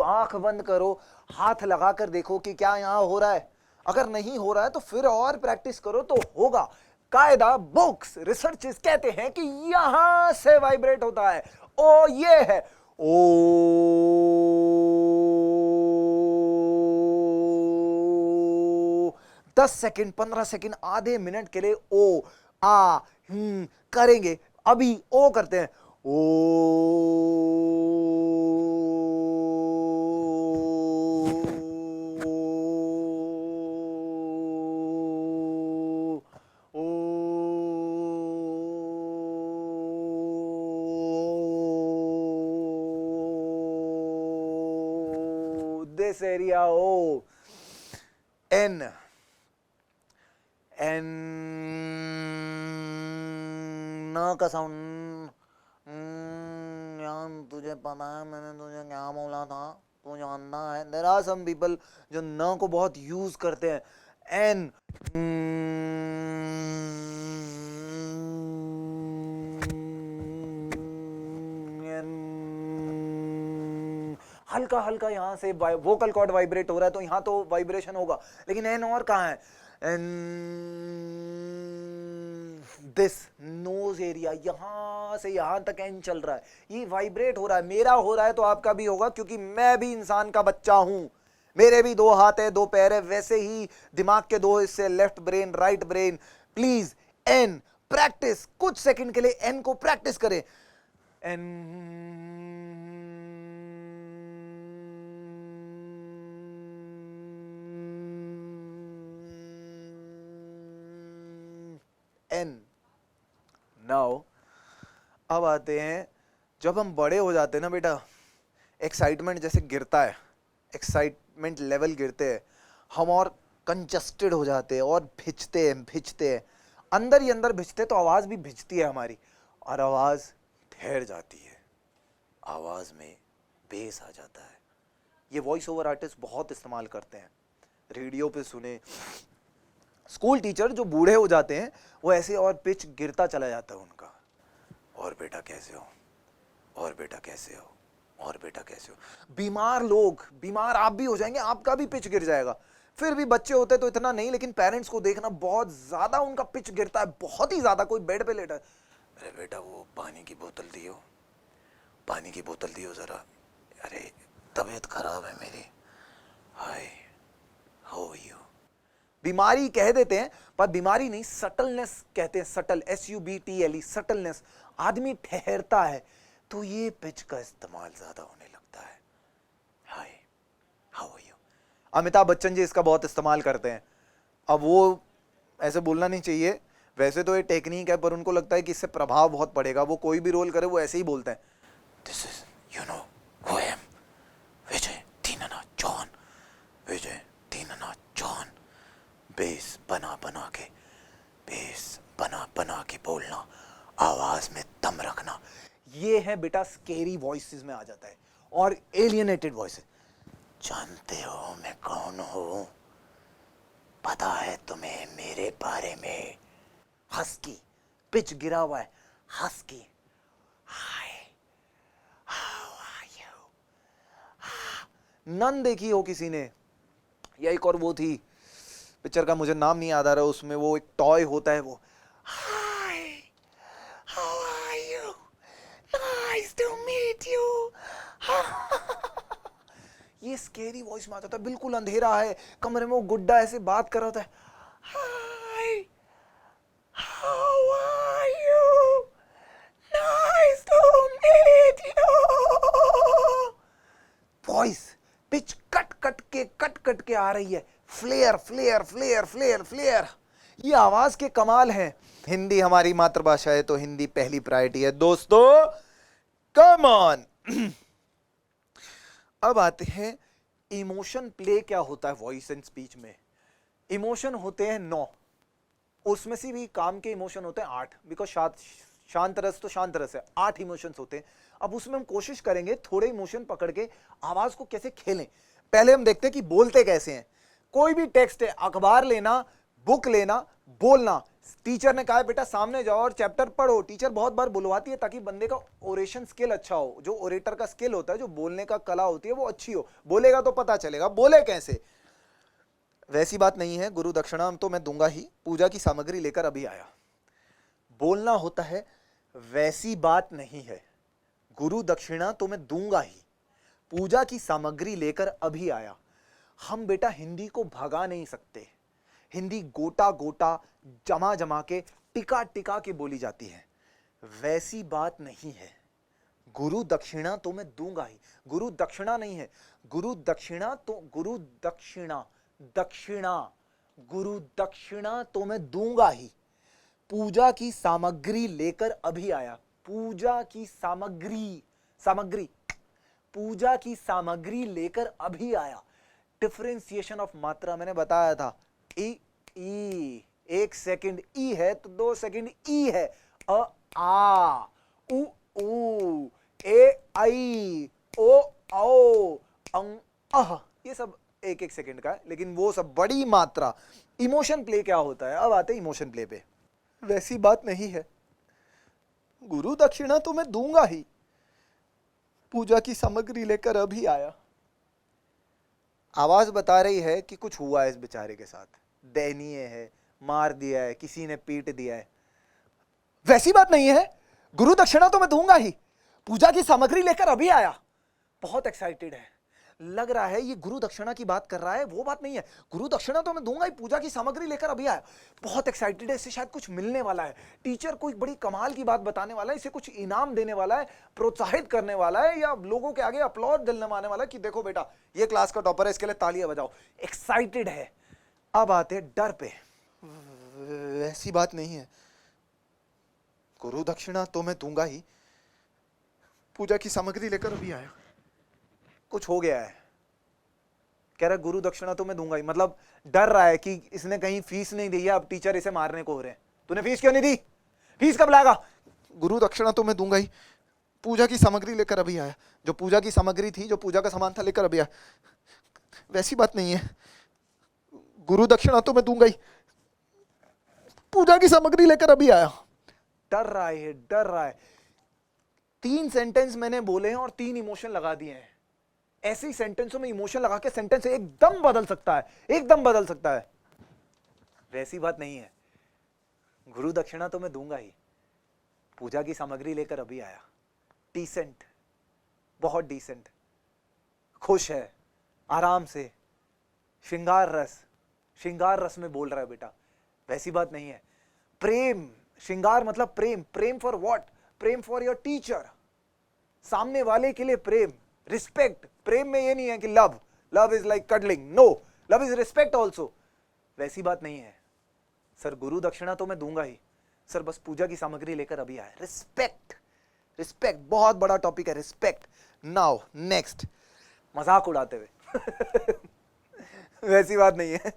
आंख बंद करो, हाथ लगाकर देखो कि क्या यहां हो रहा है। अगर नहीं हो रहा है तो फिर और प्रैक्टिस करो तो होगा। कायदा बुक्स रिसर्चेस कहते हैं कि यहां से वाइब्रेट होता है। ओ ये है ओ, 10 सेकंड 15 सेकंड आधे मिनट के लिए ओ आ करेंगे। अभी ओ करते हैं, ओ, this area O, N, N, न का साउंड। यार तुझे पता है मैंने तुझे क्या बोला था, तू जानता है। देयर आर सम पीपल जो न को बहुत यूज करते हैं। एन, हल्का हल्का यहां से वोकल कॉर्ड वाइब्रेट हो रहा है तो यहां तो वाइब्रेशन होगा, लेकिन एन और कहां है। एन, दिस नोज एरिया, यहां से यहां तक एन चल रहा है, ये वाइब्रेट हो रहा है। मेरा हो रहा है तो आपका भी होगा, क्योंकि मैं भी इंसान का बच्चा हूं। मेरे भी 2 हाथ है 2 पैर है, वैसे ही दिमाग के 2 हिस्से, left brain right brain. Please N practice, कुछ सेकंड के लिए एन को प्रैक्टिस करें। N, N. नाउ अब आते हैं, जब हम बड़े हो जाते हैं ना बेटा, एक्साइटमेंट जैसे गिरता है, एक्साइटमेंट लेवल गिरते हैं हम, और कंजस्टेड हो जाते हैं और भिजते हैं अंदर ही अंदर भिजते, तो आवाज भी भिजती है हमारी और आवाज ठहर जाती है, आवाज में बेस आ जाता है। ये वॉइस ओवर आर्टिस्ट बहुत इस्तेमाल करते हैं, रेडियो पे सुने। स्कूल टीचर जो बूढ़े हो जाते हैं वो ऐसे, और पिच गिरता चला जाता है उनका। और बेटा कैसे हो, और बेटा कैसे हो, और बेटा कैसे हो। बीमार लोग, बीमार आप भी हो जाएंगे, आपका भी पिच गिर जाएगा। फिर भी बच्चे होते तो इतना नहीं, लेकिन पेरेंट्स को देखना बहुत ज्यादा उनका पिच गिरता है, बहुत ही ज्यादा। कोई बेड पे लेटा है, अरे बेटा वो पानी की बोतल दियो, पानी की बोतल दियो जरा, अरे तबीयत खराब है मेरी, हाय हाउ आर यू। बीमारी कह देते हैं पर बीमारी नहीं, सटलनेस कहते हैं, सटल, SUBTLE, सटलनेस। आदमी ठहरता है तो ये पिच का इस्तेमाल ज्यादा होने लगता है। Hi how are you. Amitabh Bachchan ji इसका बहुत इस्तेमाल करते हैं। अब वो ऐसे बोलना नहीं चाहिए, वैसे तो ये टेक्निक है, पर उनको लगता है कि इससे प्रभाव बहुत पड़ेगा। वो कोई भी रोल करे वो ऐसे ही बोलते हैं, this is you know who I am, Vijay Dinanath John, Vijay Dinanath John. Base बना बना के, बेस बना बना के बोलना, आवाज में दम रखना। ये है बेटा स्केरी वॉइसेस में आ जाता है, और एलियनेटेड वॉइसेस। जानते हो मैं कौन हूं, पता है तुम्हें मेरे बारे में। हस्की, पिच गिरा हुआ है, husky. Hi how are you. Nun देखी हो किसी ने, या एक और वो थी पिक्चर का मुझे नाम नहीं याद आ रहा, उसमें वो एक टॉय होता है, वो हाय हाउ आर यू, ये स्केरी वॉइस में आता था, बिल्कुल अंधेरा है, कमरे में वो गुड्डा ऐसे बात कर रहा था, hi how are you, nice to meet you. Voice pitch cut cut के आ रही है, flare flare flare flare flare. ये आवाज के कमाल है। हिंदी हमारी मातृभाषा है तो हिंदी पहली प्रायोरिटी है दोस्तों, कम ऑन। अब आते हैं इमोशन प्ले क्या होता है वॉइस एंड स्पीच में। इमोशन होते हैं 9, उसमें से भी काम के इमोशन होते हैं 8, बिकॉज शांत रस तो शांत रस है, 8 इमोशंस होते हैं। अब उसमें हम कोशिश करेंगे थोड़े इमोशन पकड़ के आवाज को कैसे खेलें। पहले हम देखते हैं कि बोलते कैसे हैं। कोई भी टेक्स्ट है, अखबार लेना, बुक लेना, बोलना। टीचर ने कहा है बेटा सामने जाओ और चैप्टर पढ़ो। टीचर बहुत बार बुलवाती है ताकि बंदे का ओरेशन स्किल अच्छा हो, जो ओरेटर का स्किल होता है, जो बोलने का कला होती है वो अच्छी हो। बोलेगा तो पता चलेगा, बोले कैसे। वैसी बात नहीं है, गुरु दक्षिणा तो मैं दूंगा ही, पूजा की सामग्री लेकर अभी आया। बोलना होता है वैसी बात नहीं है, गुरु दक्षिणा तो मैं दूंगा ही, पूजा की सामग्री लेकर अभी आया। हम बेटा हिंदी को भगा नहीं सकते। हिंदी गोटा गोटा जमा जमा के टिका टिका के बोली जाती है, वैसी बात नहीं है। गुरु दक्षिणा तो मैं दूंगा ही, गुरु दक्षिणा नहीं है, गुरु दक्षिणा तो गुरु दक्षिणा दक्षिणा गुरु दक्षिणा तो मैं दूंगा ही, पूजा की सामग्री लेकर अभी आया। पूजा की सामग्री, सामग्री, पूजा की सामग्री लेकर अभी आया। डिफरेंशिएशन ऑफ मात्रा मैंने बताया था। ई ई 1 सेकंड ई है तो 2 सेकंड ई है। अ आ, उ ऊ, ए आई, ओ औ, अंग अह, ये सब 1 सेकंड का है, लेकिन वो सब बड़ी मात्रा। इमोशन प्ले क्या होता है, अब आते हैं इमोशन प्ले पे। वैसी बात नहीं है, गुरु दक्षिणा तो मैं दूंगा ही, पूजा की सामग्री लेकर अभी आया। आवाज बता रही है कि कुछ हुआ है इस बेचारे के साथ, दयनीय है, मार दिया है, किसी ने पीट दिया है। वैसी बात नहीं है, गुरु दक्षिणा तो मैं दूंगा ही, पूजा की सामग्री लेकर अभी आया। बहुत एक्साइटेड है, लग रहा है ये गुरु दक्षिणा की बात कर रहा है, वो बात नहीं है। गुरु दक्षिणा तो मैं दूंगा ही, पूजा की सामग्री लेकर अभी आया। बहुत एक्साइटेड है, इससे शायद कुछ मिलने वाला है। टीचर कोई बड़ी कमाल की बात बताने वाला है, इसे कुछ इनाम देने वाला है, प्रोत्साहित करने वाला है, या लोगों के आगे अपलॉज दिलवाने वाला है कि देखो बेटा ये क्लास का टॉपर है, इसके लिए तालियां बजाओ। एक्साइटेड है। अब आते हैं डर पे। ऐसी बात नहीं है, गुरु दक्षिणा तो मैं दूंगा ही, पूजा की सामग्री लेकर अभी आया। कुछ हो गया है, कह रहा गुरु दक्षिणा तो मैं दूंगा ही, मतलब डर रहा है कि इसने कहीं फीस नहीं दी है, अब टीचर इसे मारने को हो रहे हैं। तूने फीस क्यों नहीं दी, फीस कब लाएगा? गुरु दक्षिणा तो मैं दूंगा ही, पूजा की सामग्री लेकर अभी आया। जो पूजा की सामग्री थी, जो पूजा का सामान था, लेकर अभी आया। वैसी बात नहीं है, गुरु दक्षिणा तो मैं दूंगा ही, पूजा की सामग्री लेकर अभी आया। डर रहा है, डर रहा है। 3 सेंटेंस मैंने बोले हैं और 3 इमोशन लगा दिए हैं। ऐसे ही सेंटेंसों में इमोशन लगा के सेंटेंस एकदम बदल सकता है, एकदम बदल सकता है। वैसी बात नहीं है, गुरु दक्षिणा तो मैं दूंगा ही, पूजा की सामग्री लेकर अभी आया। डिसेंट, बहुत डिसेंट, खुश है, आराम से, श्रृंगार रस में बोल रहा है बेटा। वैसी बात नहीं है। प्रेम, श्रृंगार मतलब प्रेम। प्रेम फॉर व्हाट? प्रेम फॉर योर टीचर, सामने वाले के लिए प्रेम, रिस्पेक्ट। प्रेम में ये नहीं है कि love is like cuddling, no, love is respect also. वैसी बात नहीं है। सर गुरु दक्षिणा तो मैं दूंगा ही, सर बस पूजा की सामग्री लेकर अभी आया। रिस्पेक्ट, रिस्पेक्ट बहुत बड़ा टॉपिक है, रिस्पेक्ट। नाउ नेक्स्ट, मजाक उड़ाते हुए वैसी बात नहीं है,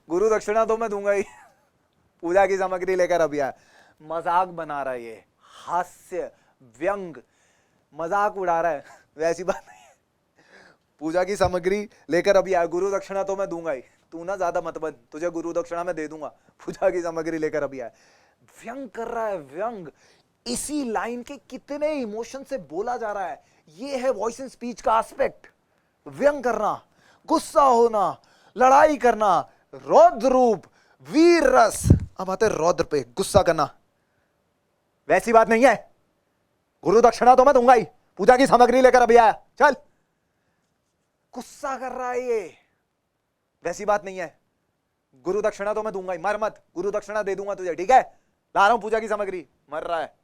गुरु दक्षिणा तो मैं दूंगा ही, पूजा की सामग्री लेकर अभी आया। मजाक बना रहा है, ये हास्य, व्यंग, मजाक उड़ा रहा है। वैसी बात नहीं है, पूजा की सामग्री लेकर अभी आया, गुरु दक्षिणा तो मैं दूंगा ही। तू ना ज्यादा मत बन, तुझे गुरु दक्षिणा मैं दे दूंगा, पूजा की सामग्री लेकर अभी आया। व्यंग कर रहा है, व्यंग। इसी लाइन के कितने इमोशन से बोला जा रहा है। ये है वॉइस एंड स्पीच का एस्पेक्ट। व्यंग करना, गुस्सा होना, लड़ाई करना, रौद्र रूप, वीर रस। अब आते रौद्र पे, गुस्सा करना। वैसी बात नहीं है, गुरु दक्षिणा तो मैं दूंगा ही, पूजा की सामग्री लेकर अभी आया। चल, गुस्सा कर रहा है ये, वैसी बात नहीं है। गुरु दक्षिणा तो मैं दूंगा ही, मर मत, गुरु दक्षिणा दे दूंगा तुझे, ठीक है, ला रहा हूं पूजा की सामग्री। मर रहा है,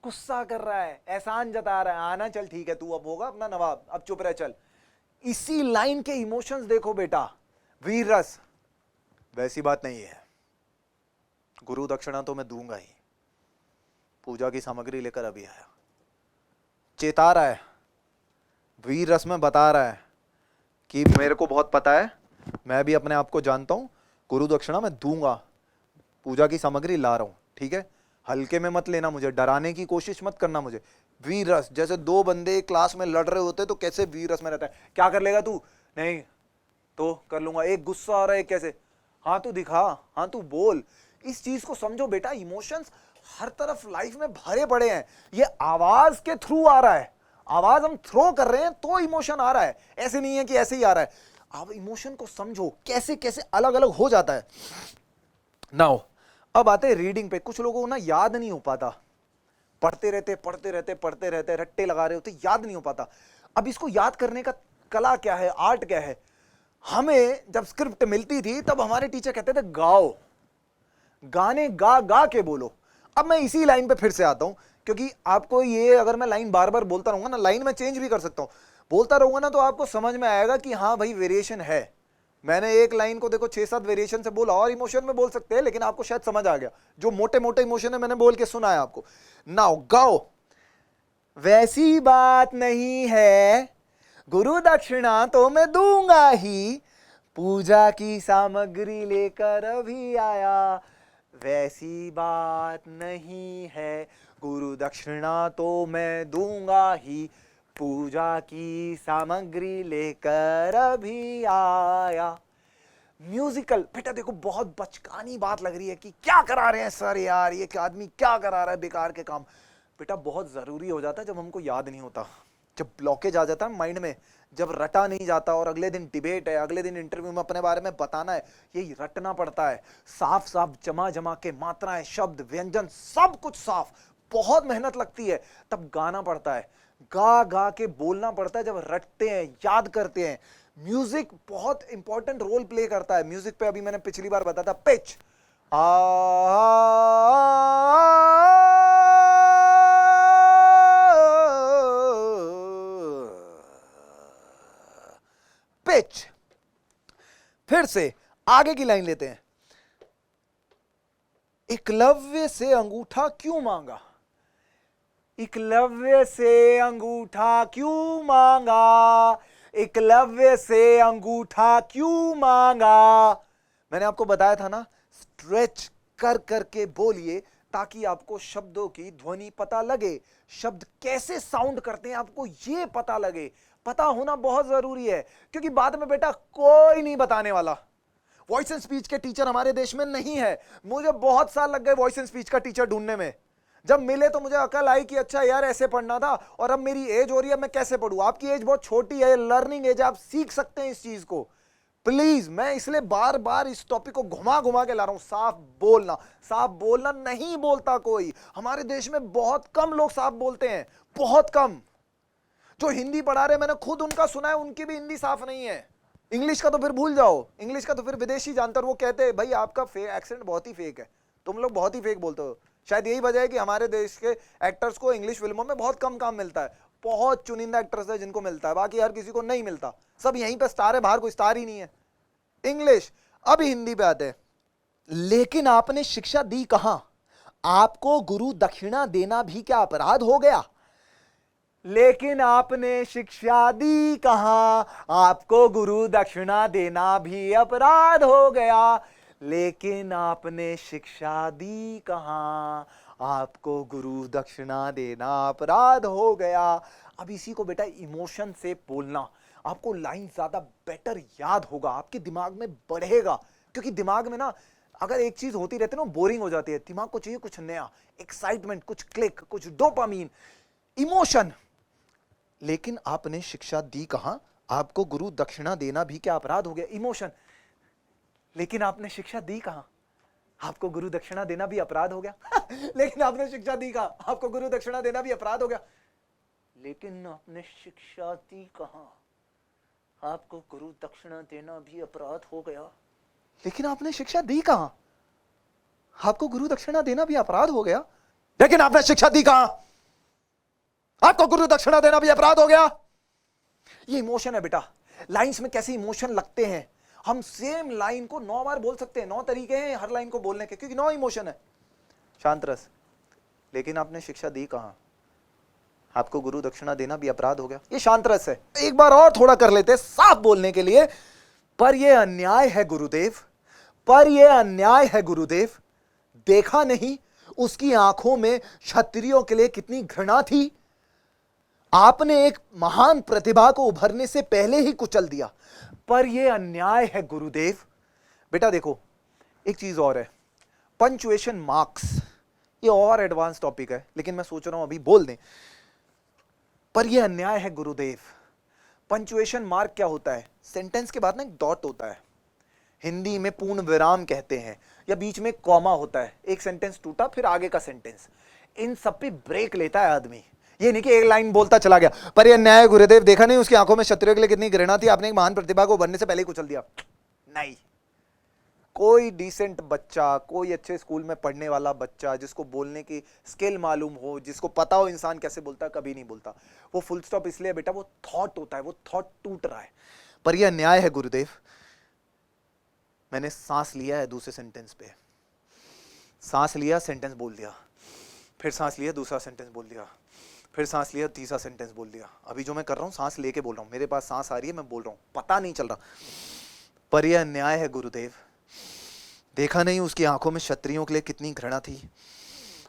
गुस्सा कर रहा है, एहसान जता रहा है, आना चल ठीक है, तू अब होगा अपना नवाब, अब चुप रह चल। इसी लाइन के इमोशंस देखो बेटा, वीर रस, वैसी बात नहीं है, गुरु दक्षिणा तो मैं दूंगा ही, पूजा की सामग्री लेकर अभी आया। चेता रहा है, वीर रस में बता रहा है कि मेरे को बहुत पता है, मैं भी अपने आप को जानता हूं, गुरु दक्षिणा मैं दूंगा, पूजा की सामग्री ला रहा हूं, ठीक है, हल्के में मत लेना, मुझे डराने की कोशिश मत करना मुझे। वीर रस, जैसे दो बंदे क्लास में लड़ रहे होते तो कैसे वीर रस में रहता है, क्या कर लेगा तू, नहीं तो कर लूंगा, एक गुस्सा आ रहा है कैसे, हाँ तू दिखा, हाँ तू बोल। इस चीज को समझो बेटा, इमोशंस हर तरफ लाइफ में भरे पड़े हैं, ये आवाज के थ्रू आ रहा है, आवाज हम थ्रो कर रहे हैं तो इमोशन आ रहा है, ऐसे नहीं है कि ऐसे ही आ रहा है। अब इमोशन को समझो कैसे कैसे अलग अलग हो जाता है। नाउ अब आते हैं रीडिंग पे। कुछ लोगों को ना याद नहीं हो पाता, पढ़ते रहते रट्टे लगा रहे होते, याद नहीं हो पाता। अब इसको याद करने का कला क्या है, आर्ट क्या है। हमें जब स्क्रिप्ट मिलती थी तब हमारे टीचर कहते थे गाओ, गाने गा गा के बोलो। अब मैं इसी लाइन पे फिर से आता हूं, क्योंकि आपको ये, अगर मैं लाइन बार बार बोलता रहूंगा ना, लाइन में चेंज भी कर सकता हूं, बोलता रहूंगा ना, तो आपको समझ में आएगा कि हाँ भाई वेरिएशन है। मैंने एक लाइन को देखो 6-7 वेरिएशन से बोला, और इमोशन में बोल सकते हैं, लेकिन आपको शायद समझ आ गया। जो मोटे मोटे इमोशन है मैंने बोल के सुनाया आपको। नाउ गाओ, वैसी बात नहीं है, गुरु दक्षिणा तो मैं दूंगा ही, पूजा की सामग्री लेकर अभी आया। वैसी बात नहीं है, गुरु दक्षिणा तो मैं दूंगा ही, पूजा की सामग्री लेकर अभी आया। म्यूजिकल बेटा देखो, बहुत बचकानी बात लग रही है कि क्या करा रहे हैं सर यार, ये क्या आदमी क्या करा रहा है बेकार के काम। बेटा बहुत जरूरी हो जाता है जब हमको याद नहीं होता, जब ब्लॉकेज आ जाता है माइंड में, जब रटा नहीं जाता, और अगले दिन डिबेट है, अगले दिन इंटरव्यू में अपने बारे में बताना है, यही रटना पड़ता है, साफ साफ जमा जमा के मात्राएं, शब्द, व्यंजन, सब कुछ साफ, बहुत मेहनत लगती है, तब गाना पड़ता है, गा गा के बोलना पड़ता है, जब रटते हैं, याद करते हैं। म्यूजिक बहुत इंपॉर्टेंट रोल प्ले करता है। म्यूजिक पे अभी मैंने पिछली बार बताया था, पिच, पिच। फिर से आगे की लाइन लेते हैं, एकलव्य से अंगूठा क्यों मांगा, एकलव्य से अंगूठा क्यों मांगा, एकलव्य से अंगूठा क्यों मांगा। मैंने आपको बताया था ना, स्ट्रेच कर करके बोलिए ताकि आपको शब्दों की ध्वनि पता लगे, शब्द कैसे साउंड करते हैं आपको ये पता लगे। पता होना बहुत जरूरी है, क्योंकि बाद में बेटा कोई नहीं बताने वाला। वॉइस एंड स्पीच के टीचर हमारे देश में नहीं है। मुझे बहुत साल लग गए वॉइस एंड स्पीच का टीचर ढूंढने में। जब मिले तो मुझे अकल आई कि अच्छा यार ऐसे पढ़ना था, और अब मेरी एज हो रही है, मैं कैसे पढ़ूं। आपकी एज बहुत छोटी है, लर्निंग एज, आप सीख सकते हैं इस चीज को। प्लीज, मैं इसलिए बार बार इस टॉपिक को घुमा घुमा के ला रहा हूं। साफ बोलना, साफ बोलना नहीं बोलता कोई। हमारे देश में बहुत कम लोग साफ बोलते हैं, बहुत कम। जो हिंदी पढ़ा रहे, मैंने खुद उनका सुना है, उनकी भी हिंदी साफ नहीं है। इंग्लिश का तो फिर भूल जाओ, इंग्लिश का तो फिर विदेशी जानते, वो कहते हैं भाई आपका एक्सेंट बहुत ही फेक है, तुम लोग बहुत ही फेक बोलते हो। शायद यही वजह है कि हमारे देश के एक्टर्स को इंग्लिश फिल्मों में बहुत कम काम मिलता है। बहुत चुनिंदा एक्टर्स है जिनको मिलता है, बाकी हर किसी को नहीं मिलता। सब यहीं पे स्टार है, बाहर कोई स्टार ही नहीं है। इंग्लिश। अभी हिंदी पे आते हैं। लेकिन आपने शिक्षा दी कहां, आपको गुरु दक्षिणा देना भी क्या अपराध हो गया। लेकिन आपने शिक्षा दी कहां, आपको गुरु दक्षिणा देना भी अपराध हो गया। लेकिन आपने शिक्षा दी कहां, आपको गुरु दक्षिणा देना अपराध हो गया। अब इसी को बेटा इमोशन से बोलना, आपको लाइन ज्यादा बेटर याद होगा, आपके दिमाग में बढ़ेगा। क्योंकि दिमाग में ना अगर एक चीज होती रहती है ना, बोरिंग हो जाती है। दिमाग को चाहिए कुछ नया, एक्साइटमेंट, कुछ क्लिक, कुछ डोपामीन, इमोशन। लेकिन आपने शिक्षा दी कहां, आपको गुरु दक्षिणा देना भी क्या अपराध हो गया। इमोशन। लेकिन आपने शिक्षा दी कहां, आपको गुरु दक्षिणा देना भी अपराध हो गया। लेकिन आपने शिक्षा दी कहां, आपको गुरु दक्षिणा देना भी अपराध हो गया। लेकिन आपने शिक्षा दी कहां, आपको गुरु दक्षिणा देना भी अपराध हो गया। लेकिन आपने शिक्षा दी कहां? आपको गुरु दक्षिणा देना भी अपराध हो गया, लेकिन आपने शिक्षा दी कहां? आपको गुरु दक्षिणा देना भी अपराध हो गया। ये इमोशन है बेटा। लाइंस में कैसे इमोशन लगते हैं। हम सेम लाइन को 9 बार बोल सकते हैं, 9 तरीके हैं हर लाइन को बोलने के, क्योंकि 9 इमोशन है। शांत रस। लेकिन आपने शिक्षा दी कहां? आपको गुरु दक्षिणा देना भी अपराध हो गया। ये शांत रस है। एक बार और थोड़ा कर लेते साफ बोलने के लिए। पर यह अन्याय है गुरुदेव, पर यह अन्याय है गुरुदेव। देखा नहीं उसकी आंखों में क्षत्रियों के लिए कितनी घृणा थी। आपने एक महान प्रतिभा को उभरने से पहले ही कुचल दिया। पर यह अन्याय है गुरुदेव। बेटा देखो, एक चीज और है, पंक्चुएशन मार्क्स। ये और एडवांस टॉपिक है, लेकिन मैं सोच रहा हूं अभी बोल दें। पर यह अन्याय है गुरुदेव। पंक्चुएशन मार्क क्या होता है? सेंटेंस के बाद ना एक डॉट होता है, हिंदी में पूर्ण विराम कहते हैं, या बीच में कॉमा होता है। एक सेंटेंस टूटा फिर आगे का सेंटेंस, इन सब पे ब्रेक लेता है आदमी। ये नहीं कि एक लाइन बोलता चला गया, पर यह अन्याय गुरुदेव। देखा नहीं उसकी आंखों में क्षत्रियों के लिए कितनी घृणा थी। आपने एक महान प्रतिभा को बनने से पहले ही कुचल दिया। नहीं, कोई डिसेंट बच्चा, कोई अच्छे स्कूल में पढ़ने वाला बच्चा, जिसको बोलने की स्किल मालूम हो, जिसको पता हो इंसान कैसे बोलता है, कभी नहीं बोलता। वो फुल स्टॉप इसलिए बेटा, वो थॉट होता है, वो थॉट टूट रहा है। पर यह अन्याय है गुरुदेव। मैंने सांस लिया है दूसरे सेंटेंस पे, सांस लिया, सेंटेंस बोल दिया, फिर सांस लिया, दूसरा सेंटेंस बोल दिया, फिर सांस लिया, तीसरा सेंटेंस बोल दिया। अभी जो मैं कर रहा हूं सांस लेके बोल रहा हूं, मेरे पास सांस आ रही है, मैं बोल रहा हूं, पता नहीं चल रहा। पर यह अन्याय है गुरुदेव। देखा नहीं उसकी आंखों में क्षत्रियों के लिए कितनी घृणा थी।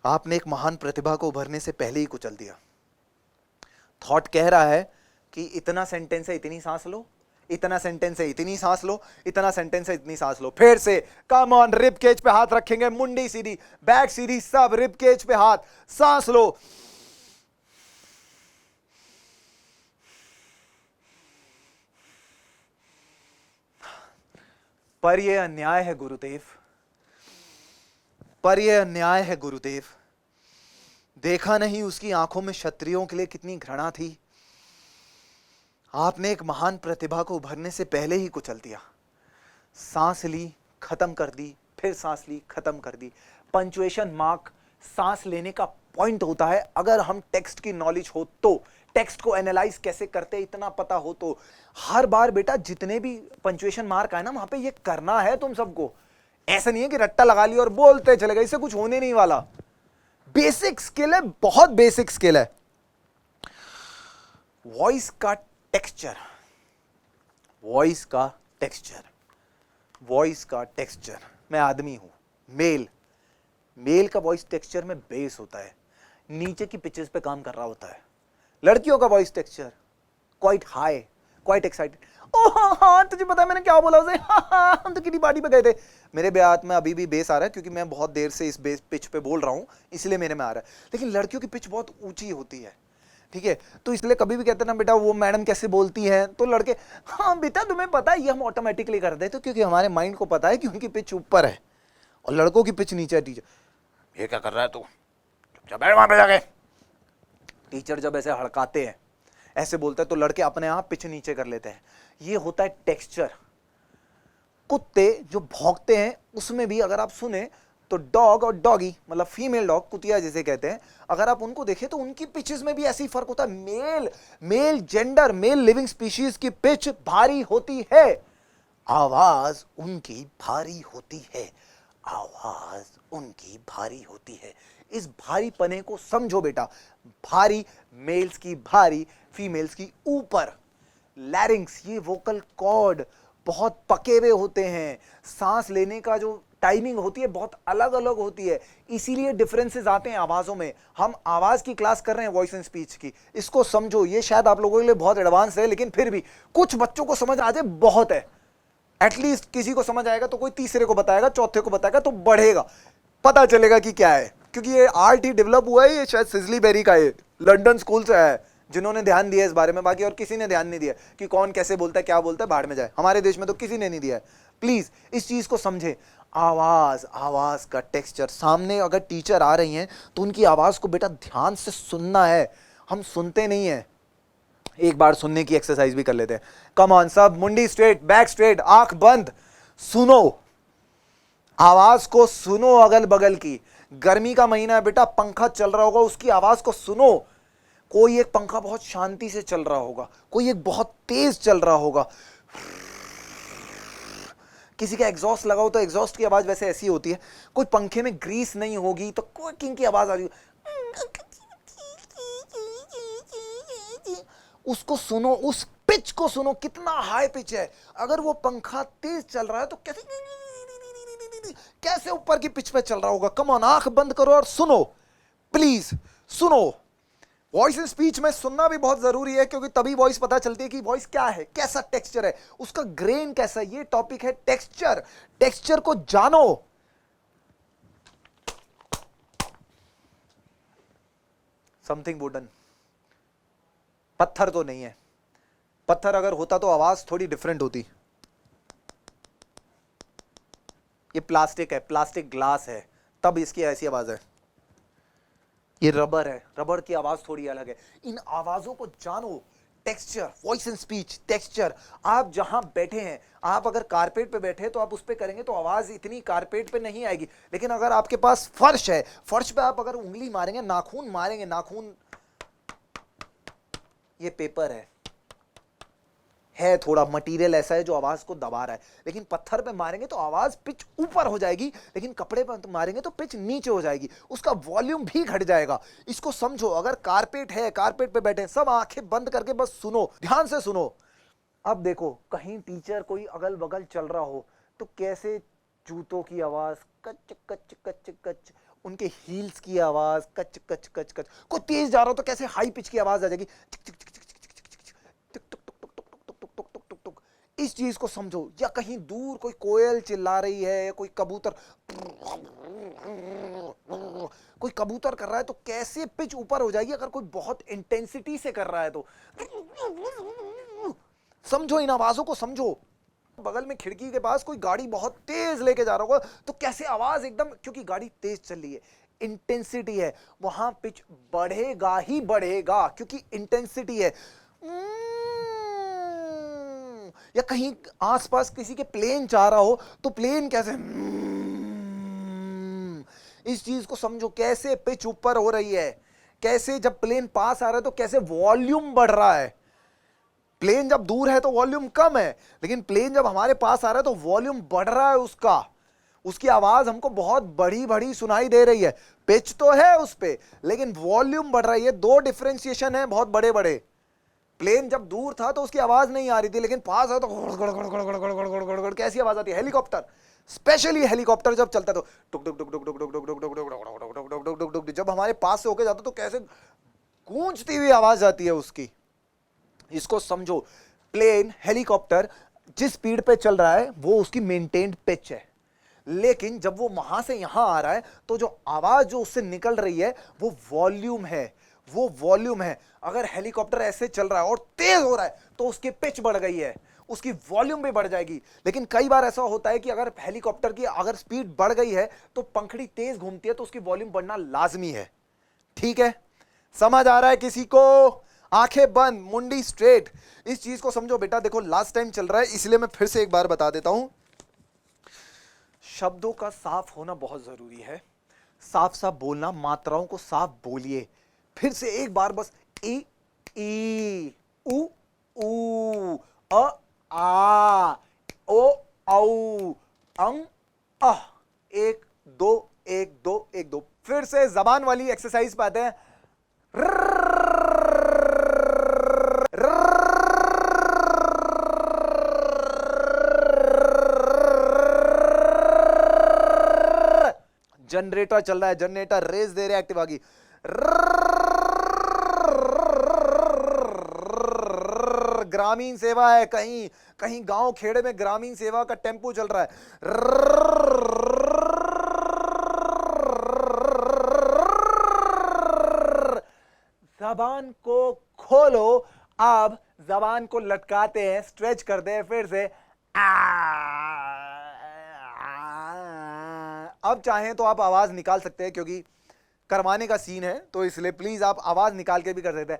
आपने एक महान प्रतिभा को उभरने से पहले ही कुचल दिया। थॉट कह रहा है कि इतना सेंटेंस है, इतनी सांस लो, इतना सेंटेंस है, इतनी सांस लो, इतना सेंटेंस है, इतनी सांस लो। फिर से कम ऑन, रिब केज पे हाथ रखेंगे, मुंडी सीधी, बैक सीधी, सब रिब केज पे हाथ, सांस लो। पर यह अन्याय है गुरुदेव, पर यह अन्याय है गुरुदेव। देखा नहीं उसकी आंखों में क्षत्रियों के लिए कितनी घृणा थी। आपने एक महान प्रतिभा को उभरने से पहले ही कुचल दिया। सांस ली, खत्म कर दी, फिर सांस ली, खत्म कर दी। पंक्चुएशन मार्क सांस लेने का पॉइंट होता है। अगर हम टेक्स्ट की नॉलेज हो तो, टेक्स्ट को एनालाइज कैसे करते इतना पता हो तो, हर बार बेटा जितने भी पंक्चुएशन मार्क आए ना, वहां पे ये करना है तुम सबको। ऐसा नहीं है कि रट्टा लगा लिया और बोलते चले गए, इससे कुछ होने नहीं वाला। बेसिक स्किल है, बहुत बेसिक स्किल है। वॉइस का टेक्सचर, वॉइस का टेक्सचर, वॉइस का टेक्सचर। मैं आदमी हूं, मेल, मेल का वॉइस टेक्सचर में बेस होता है, नीचे की पिचेस पे काम कर रहा होता है। लड़कियों का voice texture quite high, quite excited. ओ हाँ हाँ, तुझे पता है मैंने क्या बोला उसे? हाँ हाँ, हम तो किसी पार्टी पे गए थे। मेरे ब्याह में अभी भी बेस आ रहा है, क्योंकि मैं बहुत देर से इस बेस पिच पे बोल रहा हूं, इसलिए मेरे में आ रहा है। लेकिन लड़कियों की पिच बहुत ऊंची होती है, ठीक है? तो इसलिए कभी भी कहते हैं ना बेटा वो मैडम कैसे बोलती हैं, तो लड़के हाँ बेटा तुम्हें पता है, ये हम ऑटोमेटिकली कर देते, क्योंकि हमारे माइंड को पता है कि उनकी पिच ऊपर है और लड़कों की पिच नीचे है। टीचर ये क्या कर रहा है तू, चुपचाप बैठ वहां पे जाके। टीचर जब ऐसे हड़काते हैं, ऐसे बोलते हैं, तो लड़के अपने आप पिच नीचे कर लेते हैं। ये होता है टेक्सचर। कुत्ते जो भौंकते हैं उसमें भी अगर आप सुने तो डॉग और डॉगी, मतलब फीमेल डॉग, कुतिया जिसे कहते हैं, अगर आप उनको देखें तो उनकी पिचेस में भी ऐसी फर्क होता है। Male gender, male living species की पिच भारी होती है, आवाज उनकी भारी होती है, आवाज उनकी भारी होती है। इस भारी पने को समझो बेटा। भारी मेल्स की भारी, फीमेल्स की ऊपर। लैरिंग्स, ये वोकल कॉर्ड बहुत पके हुए होते हैं। सांस लेने का जो टाइमिंग होती है बहुत अलग अलग होती है, इसीलिए डिफरेंसेस आते हैं आवाजों में। हम आवाज की क्लास कर रहे हैं, वॉइस एंड स्पीच की। इसको समझो, ये शायद आप लोगों के लिए बहुत एडवांस है, लेकिन फिर भी कुछ बच्चों को समझ आ जाए बहुत है। एटलीस्ट किसी को समझ आएगा तो कोई तीसरे को बताएगा, चौथे को बताएगा, तो बढ़ेगा, पता चलेगा कि क्या है। क्योंकि ये आर्ट ही डेवलप हुआ है, ये शायद सिजली बेरी का है, लंदन स्कूल से है, जिन्होंने ध्यान दिया इस बारे में। बाकी और किसी ने ध्यान नहीं दिया कि कौन कैसे बोलता है, क्या बोलता है, बाहर में जाए। हमारे देश में तो किसी ने नहीं दिया है। प्लीज इस चीज को समझे। आवाज, आवाज का टेक्सचर। सामने अगर टीचर आ रही हैं तो उनकी आवाज को बेटा ध्यान से सुनना है। हम सुनते नहीं है, एक बार सुनने की एक्सरसाइज भी कर लेते हैं। कम ऑन सब, मुंडी स्ट्रेट, बैक स्ट्रेट, आंख बंद, सुनो, आवाज को सुनो अगल बगल की। गर्मी का महीना है बेटा, पंखा चल रहा होगा, उसकी आवाज को सुनो। कोई एक पंखा बहुत शांति से चल रहा होगा, कोई एक बहुत तेज चल रहा होगा। किसी का एग्जॉस्ट लगा हो तो एग्जॉस्ट की आवाज वैसे ऐसी होती है। कोई पंखे में ग्रीस नहीं होगी तो क्विकिंग की आवाज आ रही है, उसको सुनो, उस पिच को सुनो, कितना हाई पिच है। अगर वो पंखा तेज चल रहा है तो कैसे ऊपर की पिच पे चल रहा होगा। कम ऑन, आंख बंद करो और सुनो, प्लीज सुनो। वॉइस इन स्पीच में सुनना भी बहुत जरूरी है, क्योंकि तभी वॉइस पता चलती है कि वॉइस क्या है, कैसा टेक्सचर है, उसका ग्रेन कैसा है। ये टॉपिक है टेक्सचर। टेक्सचर को जानो। समथिंग वुडन, पत्थर तो नहीं है। पत्थर अगर होता तो आवाज थोड़ी डिफरेंट होती। ये प्लास्टिक है, प्लास्टिक ग्लास है, तब इसकी ऐसी आवाज है। ये रबर है, रबर की आवाज थोड़ी अलग है। इन आवाजों को जानो। Texture, voice and speech, texture. आप जहां बैठे हैं, आप अगर कारपेट पे बैठे हैं तो आप उस पे करेंगे तो आवाज इतनी कारपेट पे नहीं आएगी। लेकिन अगर आपके पास फर्श है, फर्श पे आप अगर उंगली मारेंगे, नाखून मारेंगे, नाखून, ये पेपर है थोड़ा मटेरियल ऐसा है जो आवाज को दबा रहा है। लेकिन पत्थर पे मारेंगे तो आवाज पिच ऊपर हो जाएगी, लेकिन कपड़े पे मारेंगे तो पिच नीचे हो जाएगी, उसका वॉल्यूम भी घट जाएगा। इसको समझो। अगर कारपेट है, कारपेट पे बैठे, सब आंखें बंद करके बस सुनो, ध्यान से सुनो। अब देखो, कहीं टीचर कोई अगल बगल चल रहा हो तो कैसे जूतों की आवाज, कच कच कच कच, उनके हील्स की आवाज, कच कच कच कच। कोई तेज जा रहा हो तो कैसे हाई पिच की आवाज आ जाएगी, इस चीज को समझो। या कहीं दूर कोई कोयल चिल्ला रही है, कोई कबूतर कर रहा है तो कैसे पिच ऊपर हो जाएगी। अगर कोई बहुत इंटेंसिटी से कर रहा है तो समझो, इन आवाजों को समझो। बगल में खिड़की के पास कोई गाड़ी बहुत तेज लेके जा रहा होगा तो कैसे आवाज एकदम, क्योंकि गाड़ी तेज चल रही है, इंटेंसिटी है, वहां पिच बढ़ेगा ही बढ़ेगा, क्योंकि इंटेंसिटी है। या कहीं आसपास किसी के प्लेन जा रहा हो तो प्लेन कैसे, इस चीज को समझो, कैसे पिच ऊपर हो रही है, कैसे जब प्लेन पास आ रहा है तो कैसे वॉल्यूम बढ़ रहा है। प्लेन जब दूर है तो वॉल्यूम कम है, लेकिन प्लेन जब हमारे पास आ रहा है तो वॉल्यूम बढ़ रहा है उसका, उसकी आवाज हमको बहुत बड़ी बड़ी सुनाई दे रही है। पिच तो है उस पे, लेकिन वॉल्यूम बढ़ रही है। दो डिफरेंशिएशन है बहुत बड़े बड़े। प्लेन जब दूर था तो उसकी आवाज नहीं आ रही थी, लेकिन पास है तो कैसी आवाज आती है। हेलीकॉप्टर, स्पेशली हेलीकॉप्टर जब चलता है तो टुक टुक टुक टुक टुक टुक टुक टुक टुक टुक टुक टुक, जब हमारे पास से होके जाता तो कैसे गूंजती हुई आवाज आती है उसकी। इसको समझो। प्लेन, हेलीकॉप्टर जिस स्पीड पे चल रहा है वो उसकी मेंटेन्ड पिच है, लेकिन जब वो वहां से यहां आ रहा है तो जो आवाज जो उससे निकल रही है वो वॉल्यूम है, वो वॉल्यूम है। अगर हेलीकॉप्टर ऐसे चल रहा है और तेज हो रहा है तो उसकी पिच बढ़ गई है, उसकी वॉल्यूम भी बढ़ जाएगी। लेकिन कई बार ऐसा होता है कि अगर हेलीकॉप्टर की अगर स्पीड बढ़ गई है तो पंखड़ी तेज घूमती है तो उसकी वॉल्यूम बढ़ना लाजमी है। ठीक है, समझ आ रहा है किसी को? आंखें बंद, मुंडी स्ट्रेट। इस चीज को समझो बेटा। देखो लास्ट टाइम चल रहा है इसलिए मैं फिर से एक बार बता देता हूं। शब्दों का साफ होना बहुत जरूरी है। साफ साफ बोलना, मात्राओं को साफ बोलिए। फिर से एक बार बस, ई उ ऊ अ आ ओ औ अंग अह। 1 2 1 2 1 2। फिर से जबान वाली एक्सरसाइज पे आते हैं। जनरेटर चल रहा है, जनरेटर रेस दे रहे, एक्टिव आगी। ग्रामीण सेवा है, कहीं कहीं गांव खेड़े में ग्रामीण सेवा का टेम्पो चल रहा है। जबान को खोलो। अब जबान को लटकाते हैं, स्ट्रेच करते हैं। फिर से अब चाहें तो आप आवाज निकाल सकते हैं, क्योंकि करवाने का सीन है तो इसलिए प्लीज आप आवाज निकाल के भी कर सकते हैं।